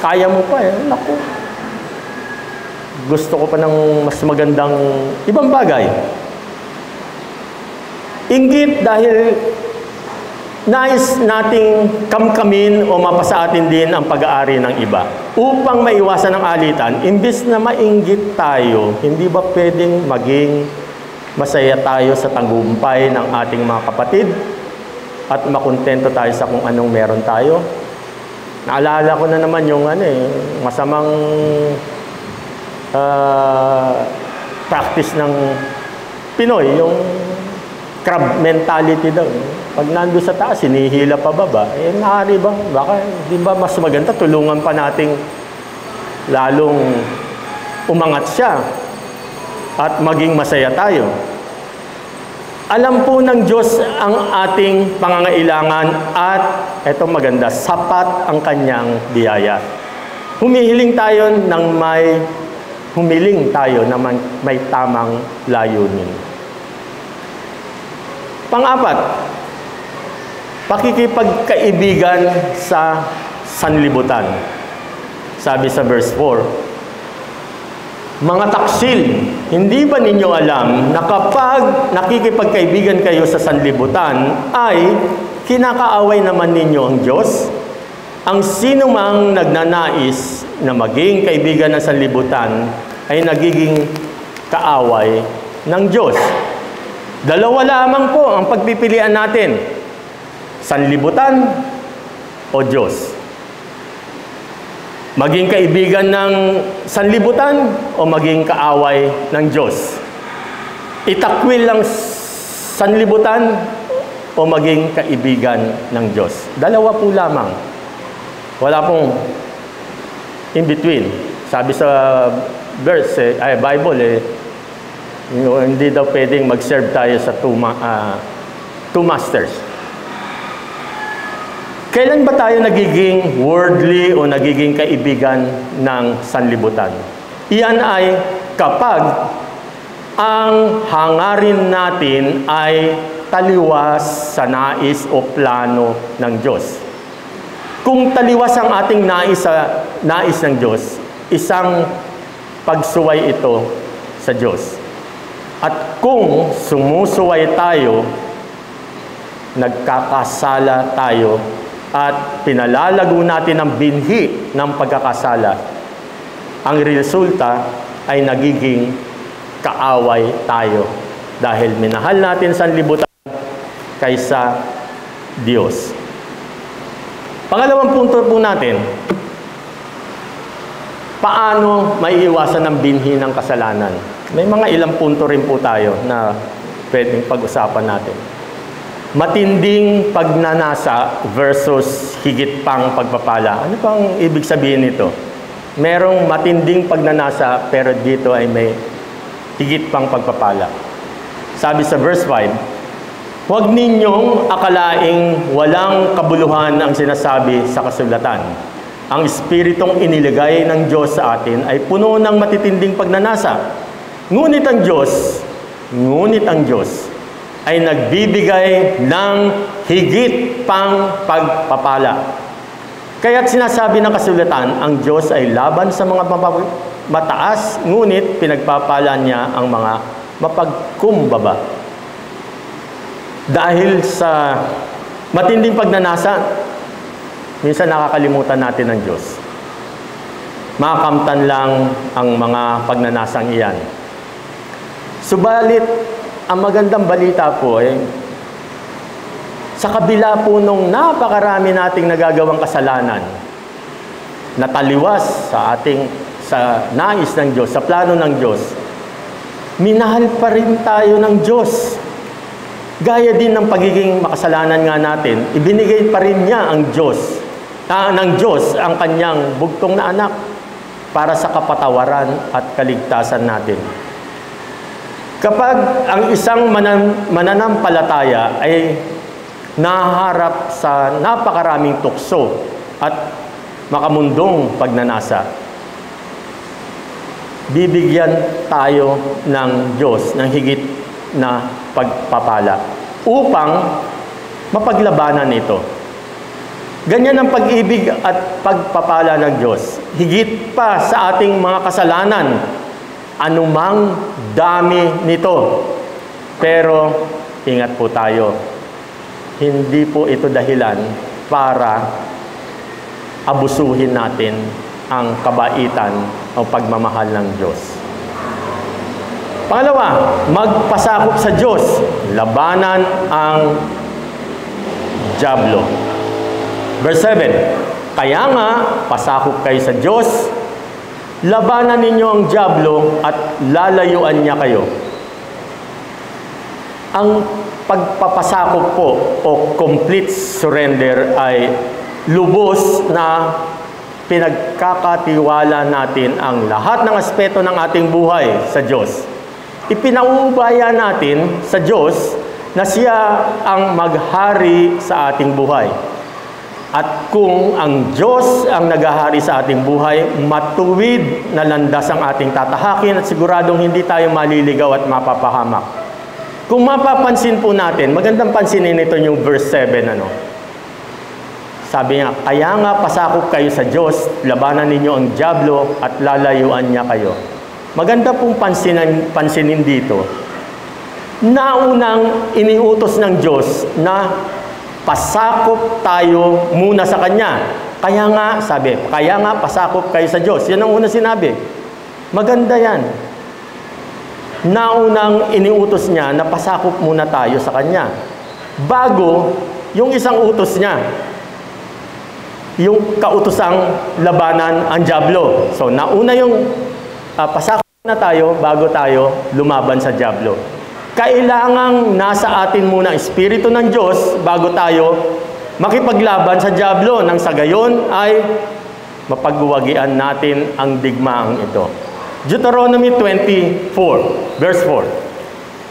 kaya mo pa naku. Gusto ko pa ng mas magandang ibang bagay. Inggit dahil nais nating kamkamin o mapasa atin din ang pag-aari ng iba. Upang maiwasan ang alitan, imbis na mainggit tayo, hindi ba pwedeng maging masaya tayo sa tagumpay ng ating mga kapatid at makontento tayo sa kung anong meron tayo? Naalala ko na naman yung masamang practice ng Pinoy, yung crab mentality daw. Pag nando sa taas, hinihila pa baba. Maaari ba? Baka, di ba mas maganda, tulungan pa nating lalong umangat siya at maging masaya tayo. Alam po ng Diyos ang ating pangangailangan at, eto maganda, sapat ang kanyang biyaya. Humiling tayo na may tamang layunin. Pang-apat, pakikipagkaibigan sa sanlibutan. Sabi sa verse 4, mga taksil, hindi ba ninyo alam na kapag nakikipagkaibigan kayo sa sanlibutan, ay kinakaaway naman ninyo ang Diyos? Ang sino mang nagnanais na maging kaibigan ng sanlibutan ay nagiging kaaway ng Diyos. Dalawa lamang po ang pagpipilian natin, sanlibutan o Diyos. Maging kaibigan ng sanlibutan o maging kaaway ng Diyos? Itakwil lang sanlibutan o maging kaibigan ng Diyos? Dalawa po lamang. Wala pong in between. Sabi sa verse, Bible, hindi daw pwedeng mag-serve tayo sa two masters. Kailan ba tayo nagiging worldly o nagiging kaibigan ng sanlibutan? Iyan ay kapag ang hangarin natin ay taliwas sa nais o plano ng Diyos. Kung taliwas ang ating nais ng Diyos, isang pagsuway ito sa Diyos. At kung sumusuway tayo, nagkakasala tayo, at pinalalago natin ang binhi ng pagkakasala, ang resulta ay nagiging kaaway tayo dahil minahal natin sanlibutan kaysa Diyos. Pangalawang punto po natin, paano maiiwasan ang binhi ng kasalanan? May mga ilang punto rin po tayo na pwedeng pag-usapan natin. Matinding pagnanasa versus higit pang pagpapala. Ano pang ibig sabihin nito? Merong matinding pagnanasa pero dito ay may higit pang pagpapala. Sabi sa verse 5, huwag ninyong akalaing walang kabuluhan ang sinasabi sa kasulatan. Ang espiritong iniligay ng Diyos sa atin ay puno ng matitinding pagnanasa. Ngunit ang Diyos ay nagbibigay ng higit pang pagpapala. Kaya't sinasabi ng kasulatan, ang Diyos ay laban sa mga mataas, ngunit pinagpapala niya ang mga mapagkumbaba. Dahil sa matinding pagnanasa, minsan nakakalimutan natin ang Diyos. Makakamtan lang ang mga pagnanasang iyan. Subalit, ang magandang balita po ay sa kabila po nung napakarami nating nagagawang kasalanan, nataliwas sa nais ng Diyos, sa plano ng Diyos, minahal pa rin tayo ng Diyos. Gaya din ng pagiging makasalanan nga natin, ibinigay pa rin niya ang Diyos, ng Diyos ang kanyang bugtong na anak para sa kapatawaran at kaligtasan natin. Kapag ang isang mananampalataya ay naharap sa napakaraming tukso at makamundong pagnanasa, bibigyan tayo ng Diyos ng higit na pagpapala upang mapaglabanan ito. Ganyan ang pag-ibig at pagpapala ng Diyos. Higit pa sa ating mga kasalanan, anumang dami nito. Pero, ingat po tayo. Hindi po ito dahilan para abusuhin natin ang kabaitan o pagmamahal ng Diyos. Pangalawa, magpasakop sa Diyos. Labanan ang dyablo. Verse 7, kaya nga, pasakop kayo sa Diyos, labanan ninyo ang dyablo at lalayuan niya kayo. Ang pagpapasakop po o complete surrender ay lubos na pinagkakatiwala natin ang lahat ng aspeto ng ating buhay sa Diyos. Ipinauubaya natin sa Diyos na siya ang maghari sa ating buhay. At kung ang Diyos ang naghahari sa ating buhay, matuwid na landas ang ating tatahakin at siguradong hindi tayo maliligaw at mapapahamak. Kung mapapansin po natin, magandang pansinin ito yung verse 7. Sabi niya, kaya nga pasakop kayo sa Diyos, labanan ninyo ang dyablo at lalayuan niya kayo. Maganda pong pansinin dito, naunang iniutos ng Diyos na pasakop tayo muna sa Kanya. Kaya nga, sabi, kaya nga pasakop kayo sa Diyos. Yan ang unang sinabi. Maganda yan. Naunang iniutos niya na pasakop muna tayo sa Kanya. Bago yung isang utos niya. yung kautosang labanan ang dyablo. So, nauna yung pasako na tayo bago tayo lumaban sa dyablo. Kailangang nasa atin muna ang Espiritu ng Diyos bago tayo makipaglaban sa dyablo. Nang sa gayon ay mapagwagian natin ang digmaang ito. Deuteronomy 24, verse 4.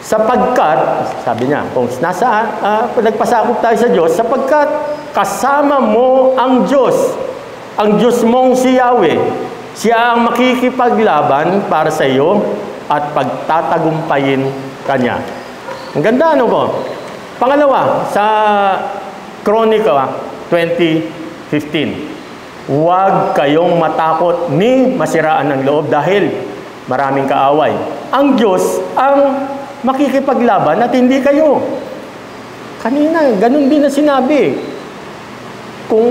Sapagkat, sabi niya, kung nagpasakop tayo sa Diyos, sapagkat kasama mo ang Diyos mong si Yahweh. Siya ang makikipaglaban para sa iyo at pagtatagumpayin kanya. Ang ganda, ano ko? Pangalawa, sa Kronika 20:15. Huwag kayong matakot ni masiraan ng loob dahil maraming kaaway. Ang Diyos ang makikipaglaban at hindi kayo. Kanina, ganun din na sinabi. Kung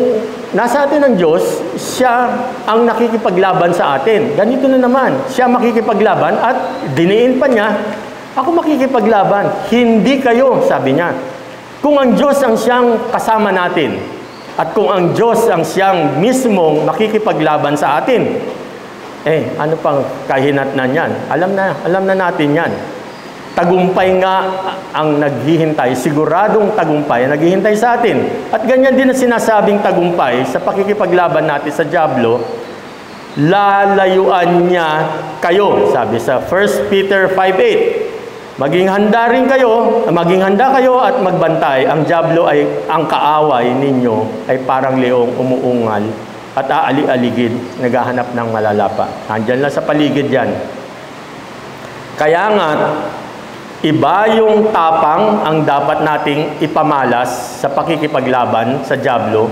nasa atin ang Diyos, siya ang nakikipaglaban sa atin. Ganito na naman, siya makikipaglaban at diniin pa niya, ako makikipaglaban, hindi kayo, sabi niya. Kung ang Diyos ang siyang kasama natin, at kung ang Diyos ang siyang mismong makikipaglaban sa atin, ano pang kahinatnan yan? Alam na natin yan. Tagumpay nga ang naghihintay, siguradong tagumpay ang naghihintay sa atin. At ganyan din ang sinasabing tagumpay sa pakikipaglaban natin sa dyablo, lalayuan niya kayo. Sabi sa 1 Peter 5:8, maging handa kayo at magbantay. Ang dyablo ay ang kaaway ninyo ay parang leong umuungal at aali-aligid, naghahanap ng malalapa. Nandyan lang sa paligid yan. Kaya nga, iba yung tapang ang dapat nating ipamalas sa pakikipaglaban sa dyablo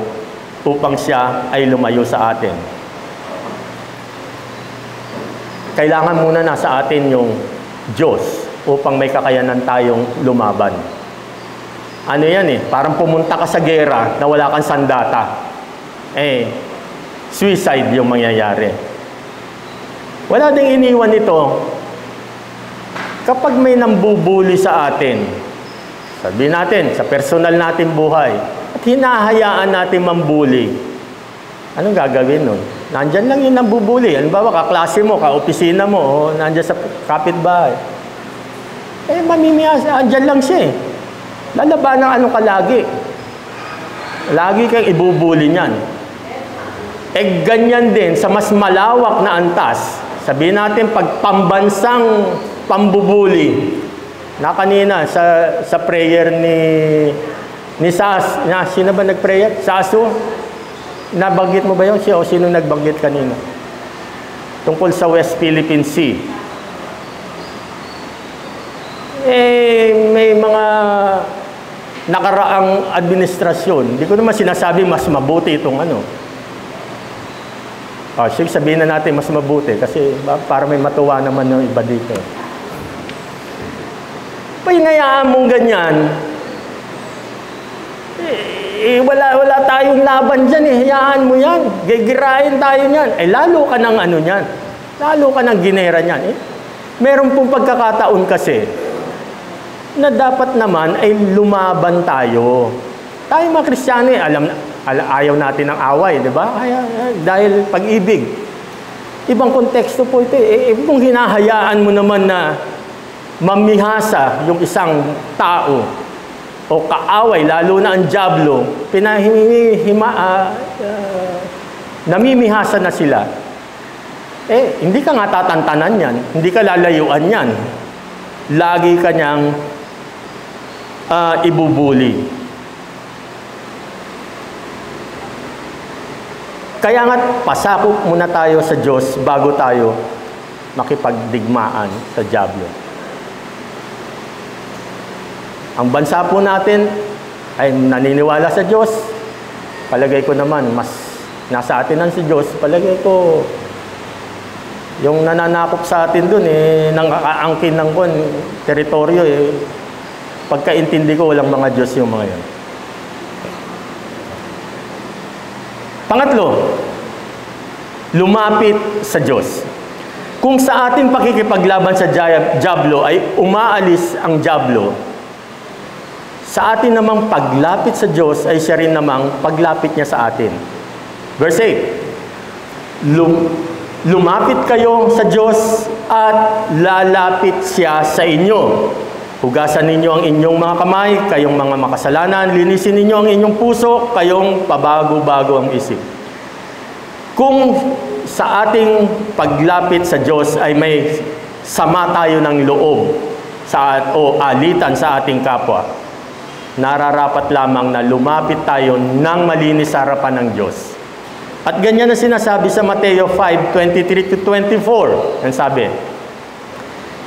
upang siya ay lumayo sa atin. Kailangan muna nasa atin yung Diyos upang may kakayanan tayong lumaban. Ano yan parang pumunta ka sa gera na wala kang sandata. Suicide yung mangyayari. Wala ding iniwan ito. Kapag may nambubuli sa atin, sabihin natin, sa personal natin buhay, at hinahayaan natin mambuli, anong gagawin nun? Nandyan lang yung nambubuli. Halimbawa, kaklase mo, kaopisina mo, nandyan sa kapitbahay. Mamimiyasa, andyan lang siya Lalaban ng ka lagi. Lagi kang ibubuli niyan. Ganyan din, sa mas malawak na antas, sabihin natin, pagpambansang pambubuli. Na kanina sa prayer ni Sas, sino ba nag-prayer? Sasu? Nabanggit mo ba yun? Siya o sino nagbanggit kanina? Tungkol sa West Philippine Sea. May mga nakaraang administrasyon. Hindi ko naman sinasabi mas mabuti itong sige, sabihin na natin mas mabuti kasi para may matuwa naman yung iba dito. Pahinayaan mong ganyan, wala tayong laban dyan hayaan mo yan, gigirahin tayo niyan, lalo ka ng niyan, lalo ka ng ginera niyan. Meron pong pagkakataon kasi na dapat naman ay lumaban tayo. Tayo mga Kristiyano ayaw natin ng away, di ba? Dahil pag-ibig. Ibang konteksto po ito. Kung hinahayaan mo naman na mamihasa yung isang tao o kaaway, lalo na ang dyablo, namimihasa na sila. Hindi ka nga tatantanan yan, hindi ka lalayuan yan. Lagi ka niyang ibubuli. Kaya nga, pasakop muna tayo sa Diyos bago tayo makipagdigmaan sa dyablo. Ang bansa po natin ay naniniwala sa Diyos. Palagay ko naman, mas nasa atin ang si Diyos. Palagay ko, yung nananakop sa atin dun, nang aangkin ng teritoryo, pagkaintindi ko, walang mga Diyos yung mga yan. Pangatlo, lumapit sa Diyos. Kung sa ating pakikipaglaban sa dyablo ay umaalis ang dyablo, sa atin namang paglapit sa Diyos ay siya rin namang paglapit niya sa atin. Verse 8, lumapit kayo sa Diyos at lalapit siya sa inyo. Hugasan ninyo ang inyong mga kamay, kayong mga makasalanan. Linisin ninyo ang inyong puso, kayong pabago-bago ang isip. Kung sa ating paglapit sa Diyos ay may sama tayo ng loob o alitan sa ating kapwa, nararapat lamang na lumapit tayo ng malinis sa harapan ng Diyos. At ganyan na sinasabi sa Mateo 5:23-24. Ang sabi,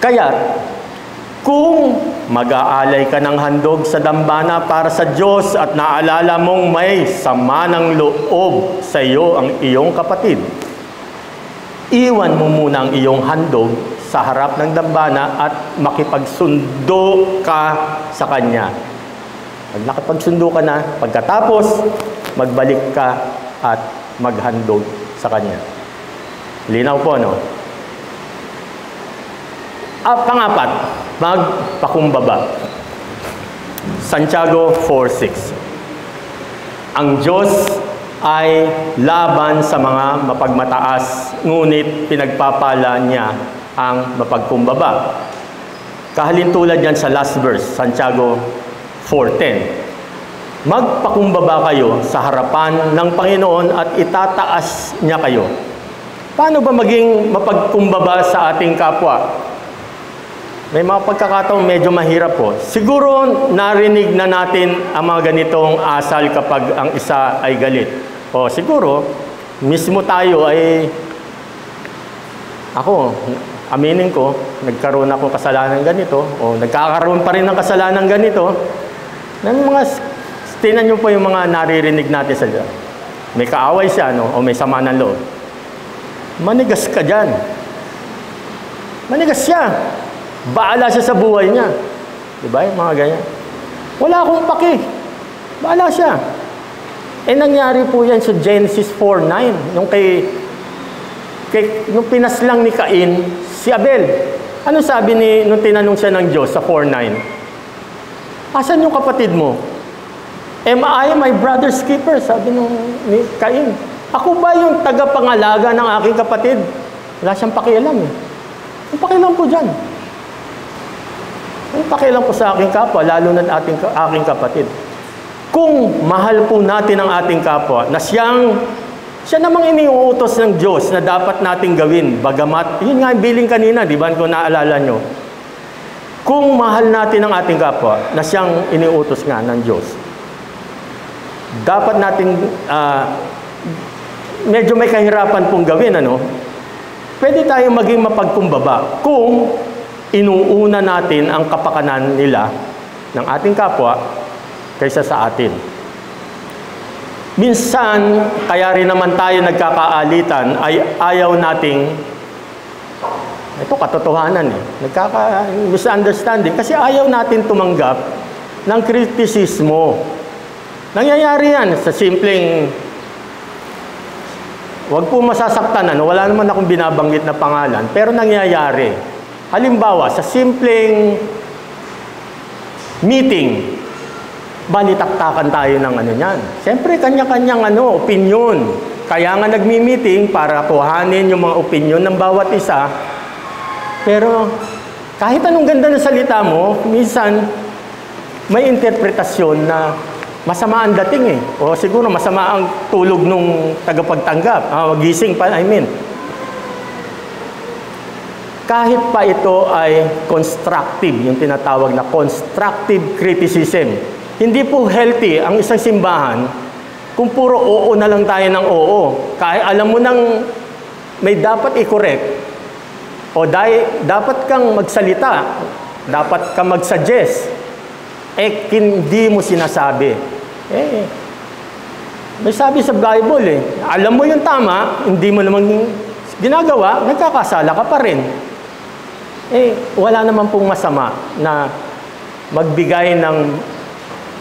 kaya kung mag-aalay ka ng handog sa dambana para sa Diyos at naalala mong may sama ng loob sa iyo ang iyong kapatid, iwan mo muna ang iyong handog sa harap ng dambana at makipagsundo ka sa kanya. Pag nakapagsundo ka na, pagkatapos, magbalik ka at maghandog sa kanya. Linaw po, no? Pangapat, magpakumbaba. Santiago 4:6. Ang Diyos ay laban sa mga mapagmataas, ngunit pinagpapala niya ang mapagkumbaba. Kahalintulad yan sa last verse, Santiago 4:10. Magpakumbaba kayo sa harapan ng Panginoon at itataas niya kayo. Paano ba maging mapagkumbaba sa ating kapwa? May mga pagkakataong medyo mahirap po. Siguro narinig na natin ang mga ganitong asal kapag ang isa ay galit. O siguro, mismo tayo ay, ako, aminin ko, nagkaroon ako kasalanan ganito, o nagkakaroon pa rin ng kasalanan ganito. Tinan nyo po yung mga naririnig natin sa Diyos. May kaaway siya, no? O may sama ng loob. Manigas ka dyan. Manigas siya. Baala siya sa buhay niya. Diba? Yung mga ganyan. Wala akong paki. Baala siya. Nangyari po yan sa Genesis 4:9. Nung pinaslang ni Cain, si Abel. Ano sabi nung tinanong siya ng Diyos sa 4:9? Asan yung kapatid mo? Am I my brother's keeper? Sabi ni Cain. Ako ba yung tagapangalaga ng aking kapatid? Wala siyang pakialam. Ang pakialam po dyan. Ang pakialam po sa aking kapwa, lalo na aking kapatid. Kung mahal po natin ang ating kapwa, na siya namang iniuutos ng Diyos na dapat nating gawin, bagamat, yun nga yung billing kanina, di ba, kung naalala nyo. Kung mahal natin ang ating kapwa, na siyang iniuutos nga ng Diyos, dapat nating, medyo may kahirapan pong gawin, pwede tayong maging mapagkumbaba kung inuuna natin ang kapakanan nila ng ating kapwa kaysa sa atin. Minsan, kaya rin naman tayo nagkakaalitan ay ayaw nating, ito katotohanan misunderstanding, kasi ayaw natin tumanggap ng kritisismo. Nangyayari yan sa simpleng, wag po masasaktan, wala naman akong binabanggit na pangalan, pero nangyayari. Halimbawa, sa simpleng meeting, balitaktakan tayo ng yan. Siyempre, kanya-kanyang opinion. Kaya nga nagmi-meeting para kuhanin yung mga opinion ng bawat isa. Pero, kahit anong ganda ng salita mo, minsan, may interpretasyon na masama ang dating O siguro, masama ang tulog nung tagapagtanggap. Gising pa, kahit pa ito ay constructive, yung tinatawag na constructive criticism. Hindi po healthy ang isang simbahan kung puro oo na lang tayo ng oo. Kahit alam mo nang may dapat i-correct o dapat kang magsalita, dapat kang mag-suggest, hindi mo sinasabi. May sabi sa Bible alam mo yung tama, hindi mo naman ginagawa, nagkakasala ka pa rin. Wala naman pong masama na magbigay ng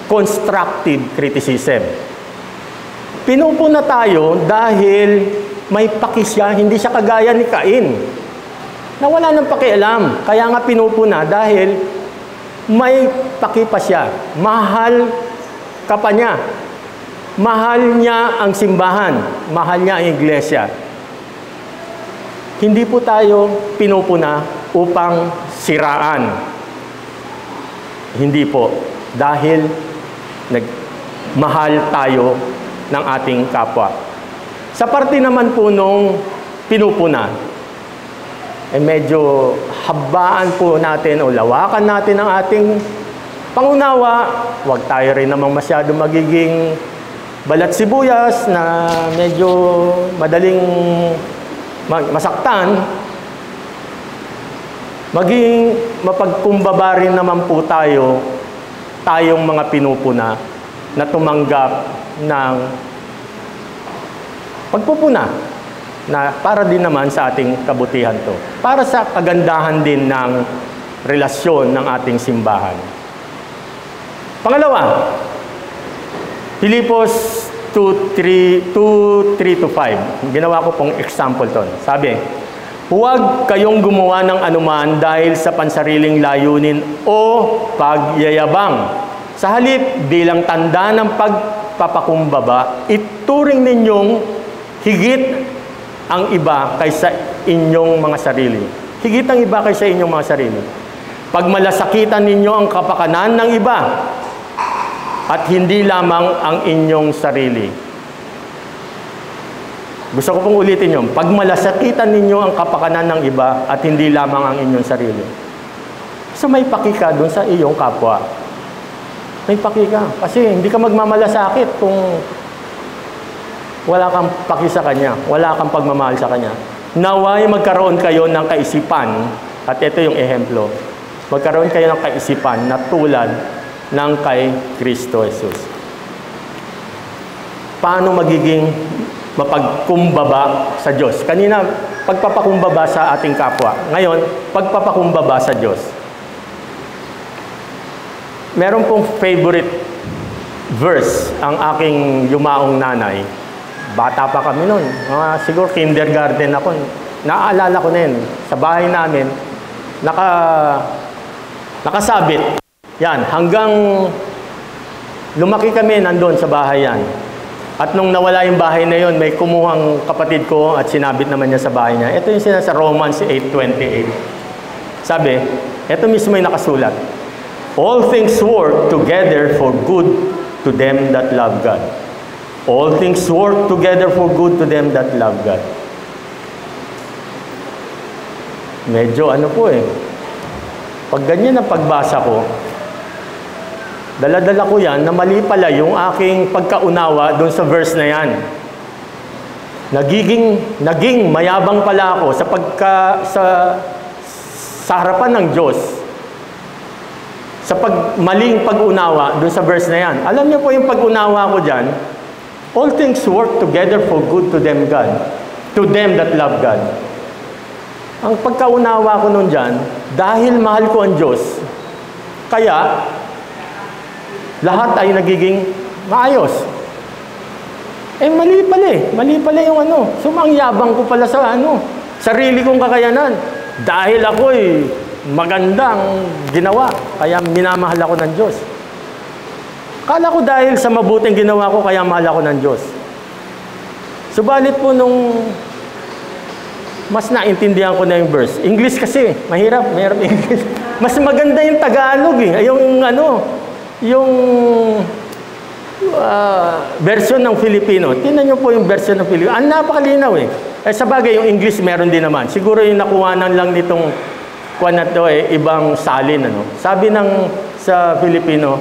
constructive criticism. Pinupuna tayo dahil may paki siya, hindi siya kagaya ni Cain, na wala nang pakialam. Kaya nga pinupuna dahil may paki pa siya. Mahal ka pa niya. Mahal niya ang simbahan. Mahal niya ang iglesia. Hindi po tayo pinupuna upang siraan. Hindi po. Dahil mahal tayo ng ating kapwa. Sa parte naman po nung pinupuna, medyo habaan po natin o lawakan natin ang ating pangunawa. Huwag tayo rin namang masyado magiging balat sibuyas na medyo madaling masaktan. Maging mapagkumbaba rin naman po tayong mga pinupuna na tumanggap ng pagpupuna na para din naman sa ating kabutihan to. Para sa kagandahan din ng relasyon ng ating simbahan. Pangalawa, Filipos 2:3-5. Ginawa ko pong example to. Sabi, huwag kayong gumawa ng anuman dahil sa pansariling layunin o pagyayabang. Sa halip, bilang tanda ng pagpapakumbaba, ituring ninyong higit ang iba kaysa inyong mga sarili. Higit ang iba kaysa inyong mga sarili. Pagmalasakitan ninyo ang kapakanan ng iba at hindi lamang ang inyong sarili. Gusto ko pong ulitin yun. Pagmalasakitan ninyo ang kapakanan ng iba at hindi lamang ang inyong sarili. So may pakika doon sa iyong kapwa. May pakika. Kasi hindi ka magmamalasakit kung wala kang paki sa kanya, wala kang pagmamahal sa kanya. Naway magkaroon kayo ng kaisipan, at ito yung ehemplo, magkaroon kayo ng kaisipan na tulad ng kay Kristo Jesus. Paano magiging mapagkumbaba sa Diyos? Kanina, pagpapakumbaba sa ating kapwa. Ngayon, pagpapakumbaba sa Diyos. Meron pong favorite verse ang aking yumaong nanay. Bata pa kami noon. Siguro kindergarten ako. Naaalala ko na yun. Sa bahay namin, nakasabit. Yan, hanggang lumaki kami nandun sa bahay yan. At nung nawala yung bahay na yun, may kumuhang kapatid ko at sinabit naman niya sa bahay niya. Ito yung sinasa Romans 8:28. Sabi, ito mismo yung nakasulat. All things work together for good to them that love God. All things work together for good to them that love God. Medyo ano po pag ganyan ang pagbasa ko, dala-dala ko yan na mali pala yung aking pagkaunawa doon sa verse na yan. Naging mayabang pala ako sa harapan ng Diyos. Sa maling pag-unawa doon sa verse na yan. Alam niyo po yung pag-unawa ko dyan, all things work together for good to them that love God. Ang pagkaunawa ko nun dyan, dahil mahal ko ang Diyos, kaya lahat ay nagiging maayos. Mali pala Mali pala yung sumangyabang ko pala sa sarili kong kakayanan. Dahil ako'y magandang ginawa, kaya minamahal ako ng Diyos. Kala ko dahil sa mabuting ginawa ko, kaya mahal ako ng Diyos. Subalit po nung mas naintindihan ko na yung verse. English kasi, mahirap English. Mas maganda yung Tagalog yung version ng Filipino. Tingnan nyo po yung version ng Filipino. Ang napakalinaw sa bagay, yung English meron din naman. Siguro yung nakuhanan lang nitong ibang salin. Sabi sa Filipino,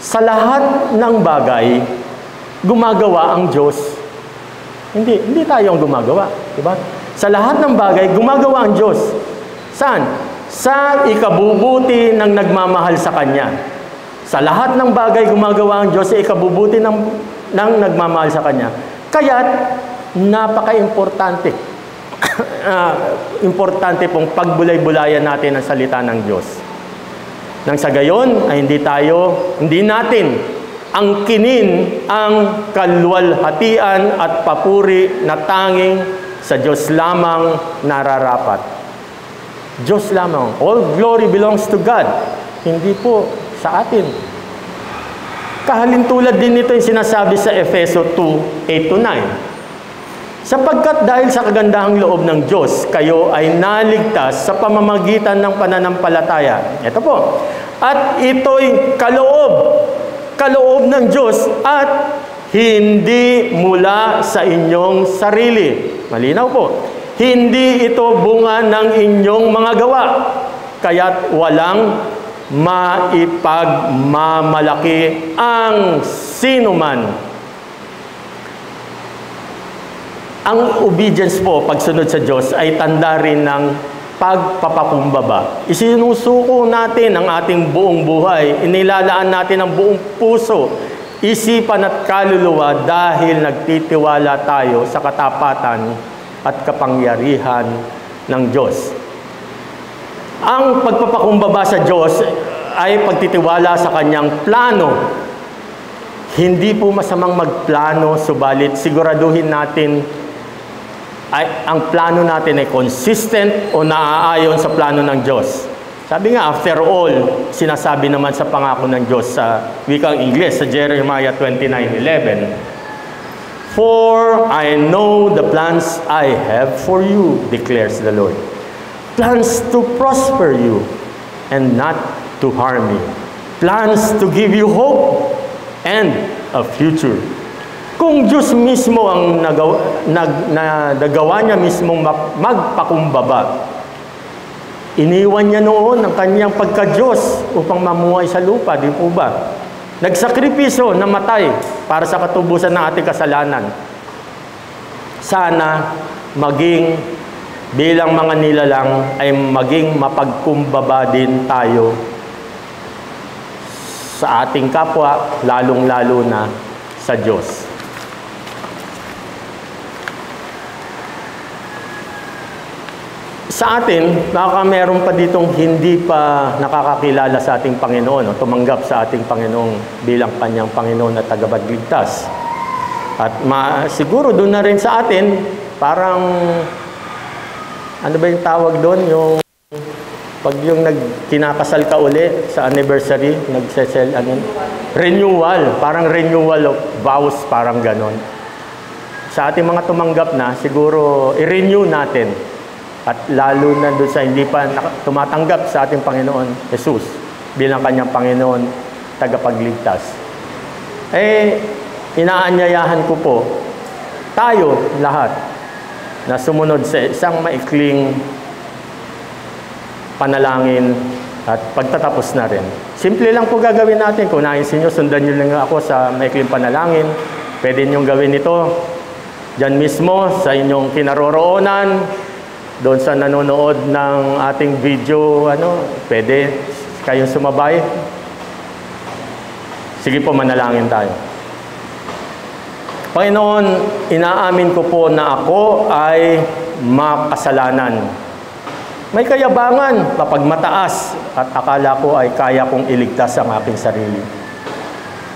sa lahat ng bagay, gumagawa ang Diyos. Hindi tayo ang gumagawa. Diba? Sa lahat ng bagay, gumagawa ang Diyos. Saan? Sa ikabubuti ng nagmamahal sa Kanya. Sa lahat ng bagay, gumagawa ang Diyos sa ikabubuti ng nagmamahal sa Kanya. Kaya't, napaka-importante. Importante pong pagbulay-bulayan natin ang salita ng Diyos. Nang sa gayon ay hindi natin angkinin ang kaluwalhatian at papuri na tanging sa Diyos lamang nararapat. Diyos lamang. All glory belongs to God. Hindi po sa atin. Kahalintulad din nito yung sinasabi sa Efeso 2:8-9. Sapagkat dahil sa kagandahang loob ng Diyos, kayo ay naligtas sa pamamagitan ng pananampalataya. Ito po. At ito'y kaloob ng Diyos at hindi mula sa inyong sarili. Malinaw po. Hindi ito bunga ng inyong mga gawa. Kaya't walang maipagmamalaki ang sinuman. Ang obedience po, pagsunod sa Diyos, ay tanda rin ng pagpapakumbaba. Isinusuko natin ang ating buong buhay. Inilalaan natin ang buong puso, isipan at kaluluwa dahil nagtitiwala tayo sa katapatan at kapangyarihan ng Diyos. Ang pagpapakumbaba sa Diyos ay pagtitiwala sa Kanyang plano. Hindi po masamang magplano, subalit siguraduhin natin ang plano natin ay consistent o naaayon sa plano ng Diyos. Sabi nga, after all, sinasabi naman sa pangako ng Diyos sa wikang Ingles, sa Jeremiah 29:11, "For I know the plans I have for you, declares the Lord. Plans to prosper you and not to harm you. Plans to give you hope and a future." Kung Diyos mismo ang nagawa niya mismong magpakumbaba, iniwan niya noon ang kanyang pagka-Diyos upang mamuhay sa lupa, di po ba? Nagsakripisyo, namatay para sa katubusan ng ating kasalanan. Sana maging bilang mga nilalang ay maging mapagkumbaba din tayo sa ating kapwa, lalong-lalo na sa Diyos. Sa atin, baka meron pa ditong hindi pa nakakakilala sa ating Panginoon o tumanggap sa ating Panginoon bilang kanyang Panginoon at tagapagligtas. At siguro doon na rin sa atin, parang, ano ba yung tawag doon? Pag yung kinakasal ka uli sa anniversary, renewal. Parang renewal of vows, parang ganon. Sa ating mga tumanggap na, siguro i-renew natin. At lalo na doon sa hindi pa tumatanggap sa ating Panginoon Jesus bilang kanyang Panginoon, tagapagligtas. Inaanyayahan ko po tayo lahat na sumunod sa isang maikling panalangin at pagtatapos na rin. Simple lang po gagawin natin. Kung naisin nyo, sundan nyo lang ako sa maikling panalangin. Pwede nyong gawin ito dyan mismo sa inyong kinaroroonan. Doon sa nanonood ng ating video, pwede kayong sumabay. Sige po, manalangin tayo. Panginoon, inaamin ko po na ako ay makasalanan. May kayabangan kapag mataas at akala ko ay kaya kong iligtas ang aking sarili.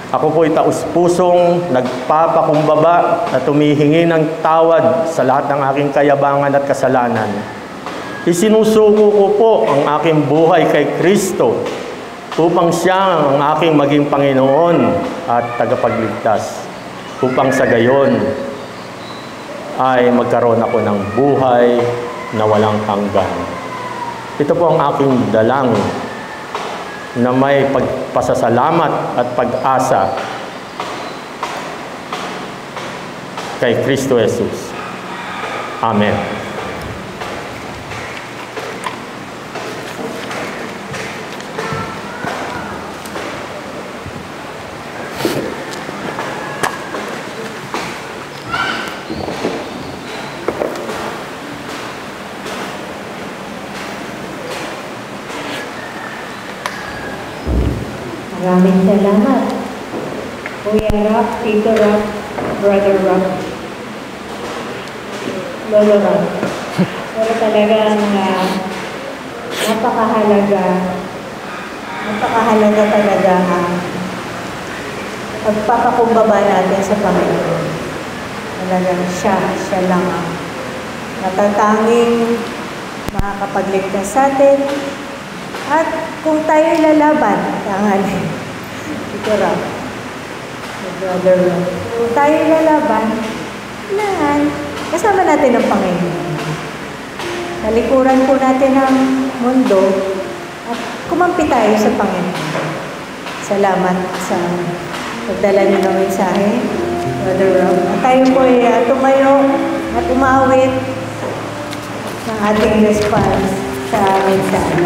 Ako po'y taus-pusong nagpapakumbaba at humihingi ng tawad sa lahat ng aking kayabangan at kasalanan. Isinusuko ko po ang aking buhay kay Kristo upang siya ang aking maging Panginoon at tagapagligtas. Upang sa gayon ay magkaroon ako ng buhay na walang hanggan. Ito po ang aking dalang na may pagpasasalamat at pag-asa kay Kristo Jesus. Amen. Maraming salamat. Kuya Rock, Tito Rock, Brother Rock, Lolo Rock. Pero talagang napakahalaga talaga ang pagpapakumbaba natin sa Panginoon. Talagang siya lang ang natatanging makakapagligtas sa atin. At kung tayo lalaban, tangan, ito raw, Brother Rob. Kung tayo lalaban, lahat, kasama natin ang Panginoon. Talikuran po natin ang mundo at kumampi tayo sa Panginoon. Salamat sa pagdala niyo ng mensahe, Brother Rob. At tayo po ay tumayo at umawit ng ating response sa mensahe.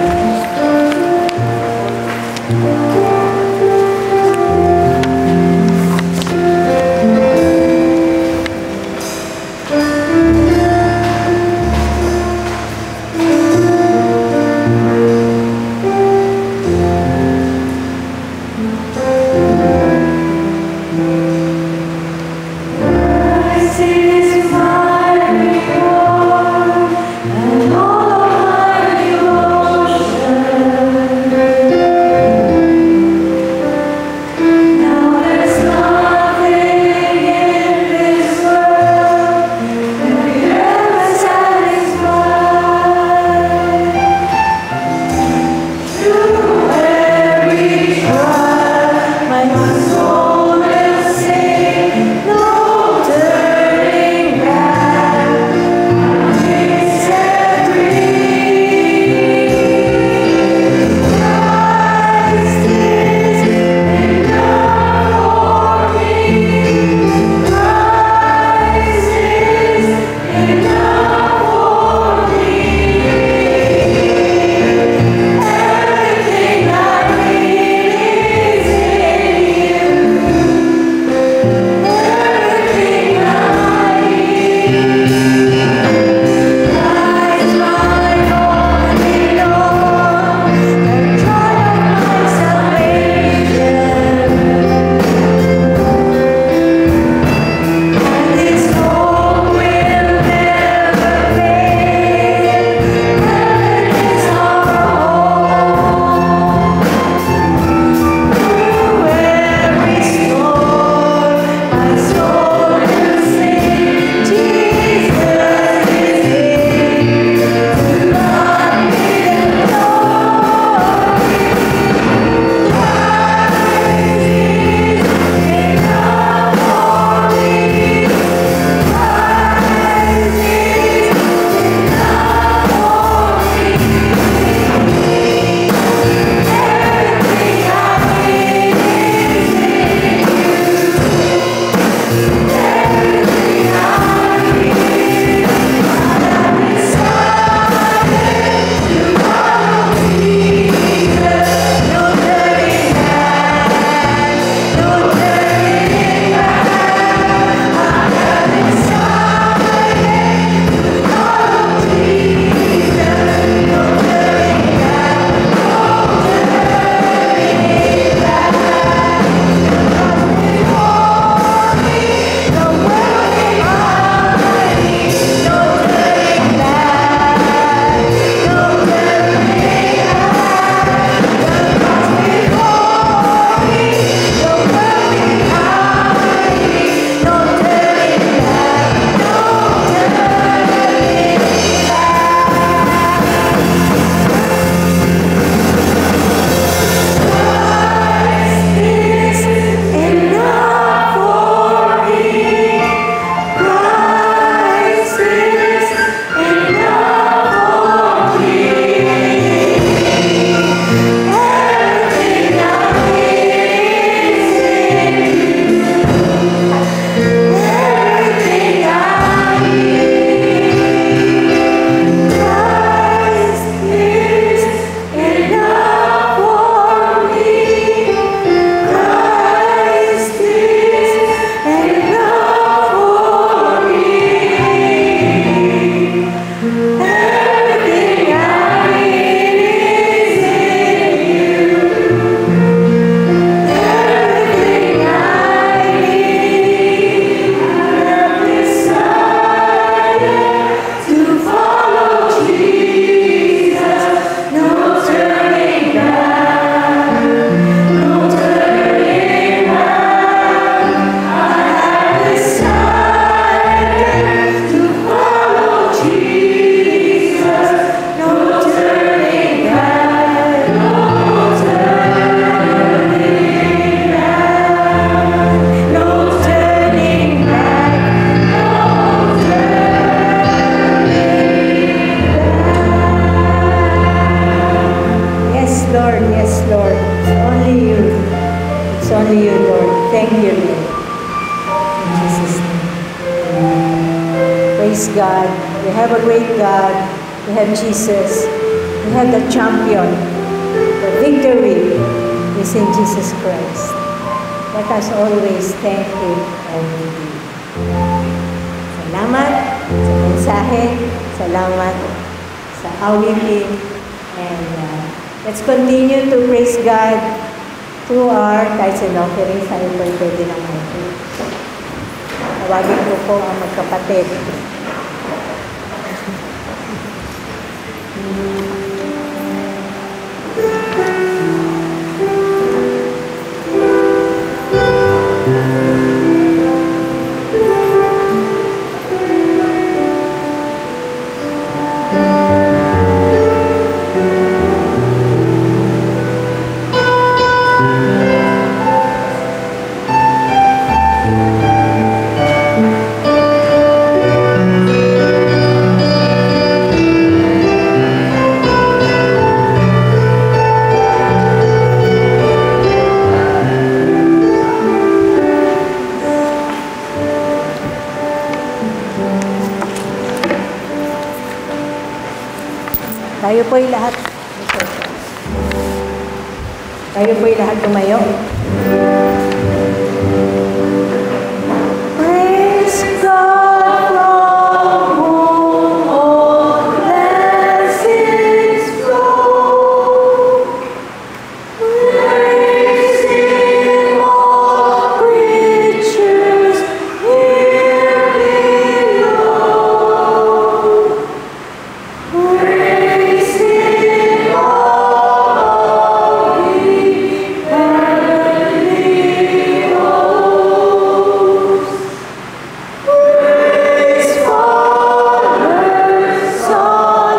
only you, Lord. Thank you, Lord. In Jesus' name. Praise God. We have a great God. We have Jesus. We have the champion. The victory is in Jesus Christ. Let us always thank Him every day. Salamat sa mensahe. Salamat sa awitin. And let's continue to praise God through our tithes and offerings. Tayo po pwede ng mga. Tawagin ko po ang magkapatid. Tayo po'y lahat tumayo. Praise God from whom all blessings flow. Praise Him, all creatures here below. Praise Him, all ye heavenly hosts. Praise Father, Son,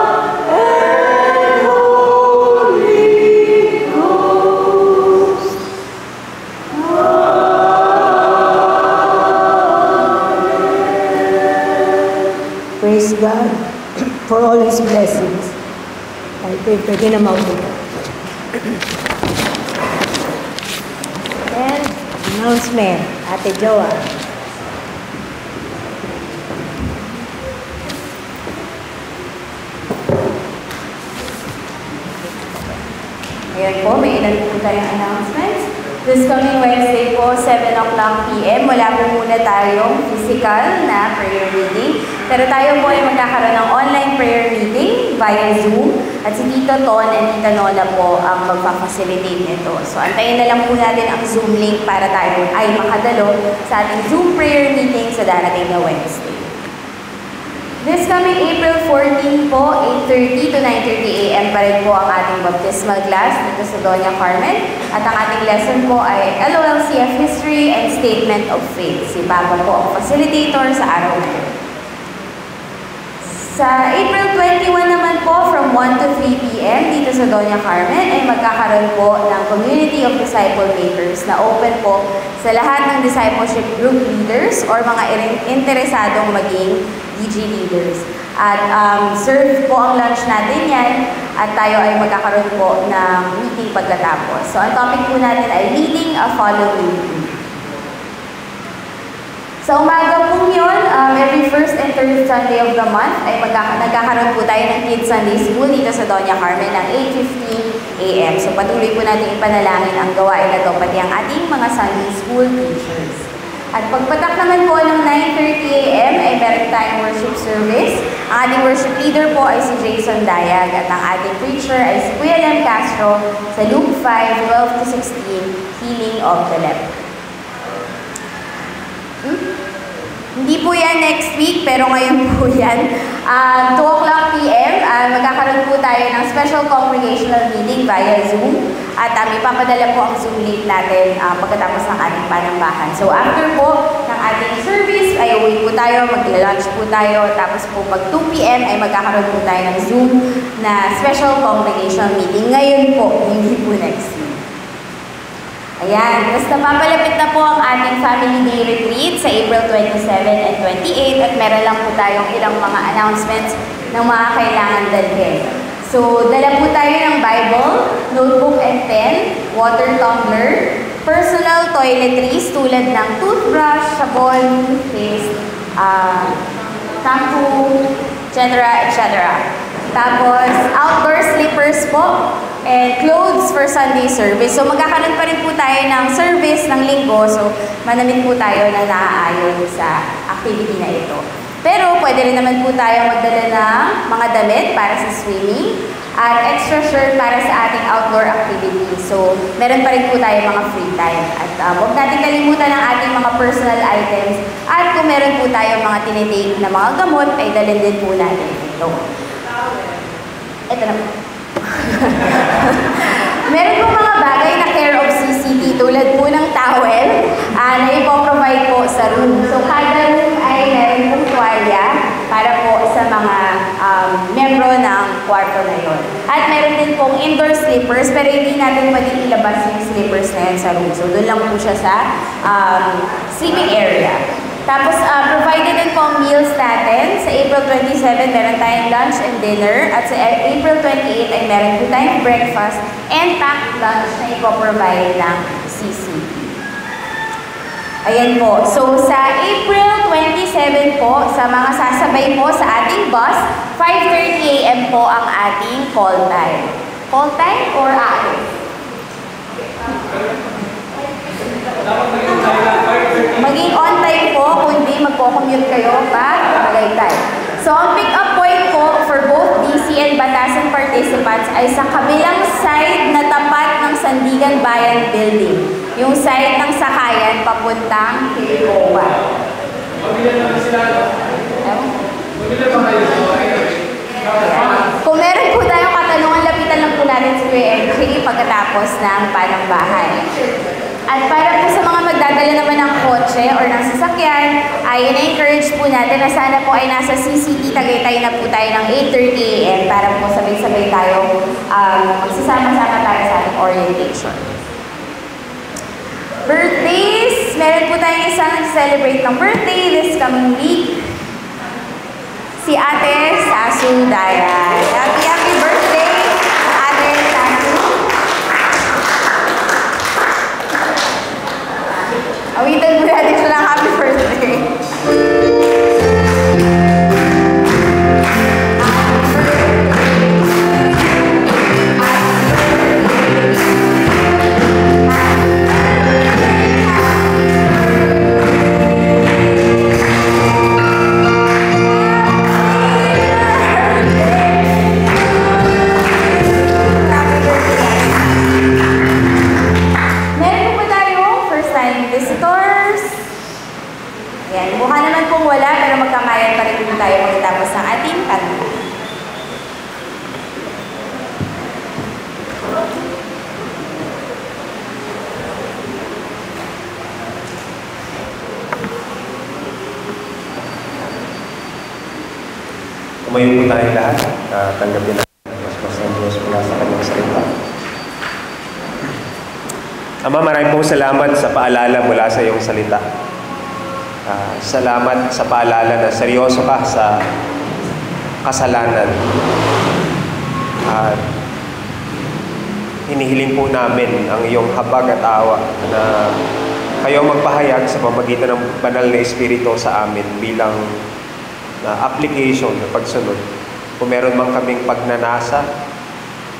and Holy Ghost. Praise God for all His blessings. Tayo pwede na maulit. And announcement, Ate Joa. Ayan po, may ilan po tayong announcements. This coming Wednesday po, 7 o'clock p.m. Wala po muna tayong physical na prayer meeting. Pero tayo po ay magkakaroon ng online prayer meeting via Zoom. At si Tito Ton and Tita Nola po ang magpa-facilitate nito. So, antayin na lang po natin ang Zoom link para tayo ay makadalo sa ating Zoom prayer meeting sa darating na Wednesday. This coming April 14 po, 8:30 to 9:30 a.m. pa rin po ang ating baptismal class dito sa Doña Carmen. At ang ating lesson po ay LOLCF History and Statement of Faith. Si Papa po ang facilitator sa araw na ito. Sa April 21 naman po, from 1 to 3 p.m. dito sa Doña Carmen ay magkakaroon po ng Community of Disciple Makers na open po sa lahat ng discipleship group leaders or mga interesadong maging DG leaders. At serve po ang lunch natin yan at tayo ay magkakaroon po ng meeting pagkatapos. So ang topic po natin ay Leading a Following Group. Sa umaga po yun, every first and third Sunday of the month ay nagkakaroon po tayo ng Kids Sunday School dito sa Doña Carmen ng 8:15 a.m. So patuloy po natin ipanalangin ang gawain na ito pati ang ating mga Sunday School teachers. At pagpatak naman po ng 9:30 a.m. ay meron tayong worship service. Ang ating worship leader po ay si Jason Dayag at ang ating preacher ay si Kuya Lem Castro sa Luke 5:12 to 16, Healing of the Leper. Hindi po yan next week, pero ngayon po yan. 2 o'clock p.m., magkakaroon po tayo ng special congregational meeting via Zoom. At ipapadala po ang Zoom link natin pagkatapos ng ating panambahan. So after po ng ating service, ay uwi po tayo, magla-lunch po tayo. Tapos po pag 2 p.m. ay magkakaroon po tayo ng Zoom na special congregational meeting. Ngayon po, hindi po next week. Ayan, tapos napapalapit na po ang ating Family Day Retreat sa April 27 and 28 at meron lang po tayong ilang mga announcements ng mga kailangan dalhin. So, dala po tayo ng Bible, notebook and pen, water tumbler, personal toiletries tulad ng toothbrush, sabon, toothpaste, shampoo, etc. Tapos, outdoor slippers po, and clothes for Sunday service. So, magkakaroon pa rin po tayo ng service ng linggo. So, manamit po tayo na naaayon sa activity na ito. Pero, pwede rin naman po tayo magdala ng mga damit para sa swimming at extra shirt para sa ating outdoor activity. So, meron pa rin po tayo mga free time. At huwag natin kalimutan ang ating mga personal items. At kung meron po tayo mga tinitake na mga gamot, ay dalhin din po natin ito. Ito na po. Meron po mga bagay na care of CCT tulad po ng towel na ipoprovide po sa room. So, kada room ay meron pong tuwalya para po sa mga membro ng kwarto na yon. At meron din pong indoor slippers pero hindi natin pwedeng ilabas yung slippers na yun sa room. So, doon lang po siya sa sleeping area. Tapos, provided din po ang meals natin. Sa April 27, meron tayong lunch and dinner. At sa April 28 ay meron po tayong breakfast and packed lunch na ipoprovide ng CCT. Ayan po. So, sa April 27 po, sa mga sasabay po sa ating bus, 5:30 a.m. po ang ating call time. Call time or aalis? Maging on time po, kundi magpo-commute kayo pa Tagaytay. So, ang pick-up point po for both DC and Batasan participants ay sa kabilang side na tapat ng Sandigan Bayan Building. Yung side ng sakayan papuntang Tilicoa. Kung meron po tayong katanungan, lapitan lang po natin si Kuya MJ pagkatapos ng panambahay. At para po sa mga magdadala naman ng kotse or ng sasakyan, ay in-encourage po natin na sana po ay nasa CCT Tagaytay na po tayo ng 8:30 a.m. para po sabay-sabay tayo magsasama-sama tayo sa ating orientation. Birthdays! Meron po tayong isang celebrate ng birthday this coming week. Si Ate Sasu Dayan. Happy birthday, Ate Sasu! Awitan po natin siya ng happy birthday. Tumayo po tayong lahat. Tanggapin natin ang Diyos ng Diyos mula sa kanyang salita. Ama, maraming pong salamat sa paalala mula sa iyong salita. Salamat sa paalala na seryoso ka sa kasalanan. At hinihiling po namin ang iyong habag at awa na kayo magpahayag sa pamamagitan ng banal na Espiritu sa amin bilang application na pagsunod. Kung meron man kaming pagnanasa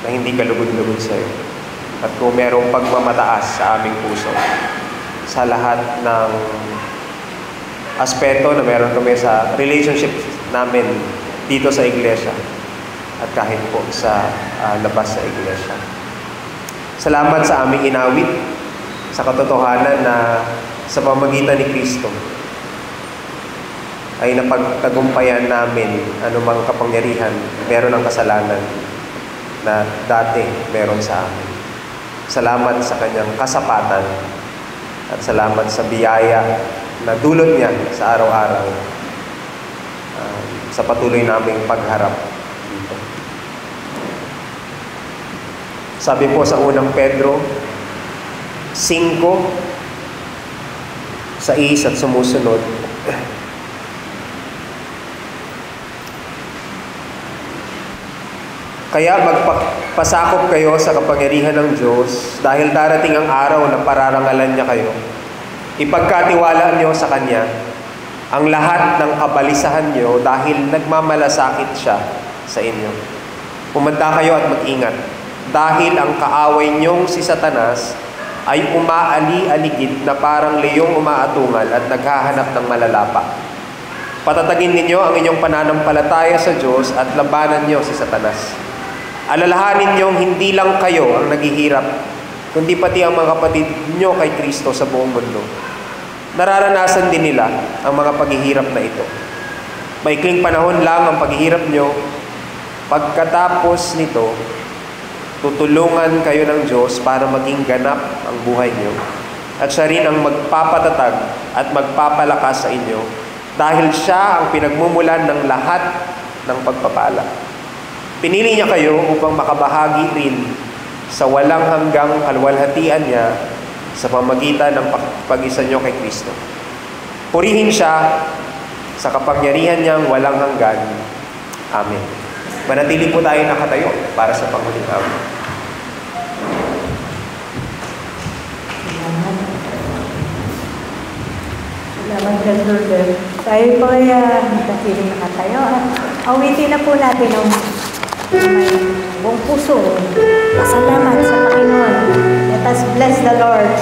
na hindi kalugod-lugod sa iyo. At kung merong pagmamataas sa aming puso sa lahat ng aspeto na meron kami sa relationship namin dito sa iglesia at kahit po sa labas sa iglesia. Salamat sa aming inawit sa katotohanan na sa pamamagitan ni Kristo ay napagtagumpayan namin anumang kapangyarihan meron ng kasalanan na dati meron sa amin. Salamat sa kanyang kasapatan at salamat sa biyaya na dulot niya sa araw-araw sa patuloy naming pagharap dito. Sabi po sa unang Pedro 5, 6 at sumusunod, kaya pasakop kayo sa kapangyarihan ng Diyos dahil darating ang araw na pararangalan niya kayo. Ipagkatiwalaan niyo sa Kanya ang lahat ng kabalisahan niyo dahil nagmamalasakit siya sa inyo. Pumanda kayo at mag-ingat dahil ang kaaway niyong si Satanas ay umaali-aligid na parang leyong umaatungal at naghahanap ng malalapa. Patatagin ninyo ang inyong pananampalataya sa Diyos at labanan niyo si Satanas. Alalahanin niyong hindi lang kayo ang naghihirap, kundi pati ang mga kapatid niyo kay Kristo sa buong mundo. Nararanasan din nila ang mga paghihirap na ito. Maikling panahon lang ang paghihirap niyo. Pagkatapos nito, tutulungan kayo ng Diyos para maging ganap ang buhay niyo. At siya rin ang magpapatatag at magpapalakas sa inyo dahil siya ang pinagmumulan ng lahat ng pagpapala. Pinili niya kayo upang makabahagi rin sa walang hanggang kalwalhatian niya sa pamagitan ng pag-isa niyo kay Kristo. Purihin siya sa kapangyarihan niyang walang hanggan. Amen. Manatili po tayo nakatayo para sa panghuling awit. Salamat ka, Lord. Tayo po ay nagkasiling nakatayo. Awitin na po natin ang buong puso. Pasalamat sa Panginoon. Let us bless the Lord.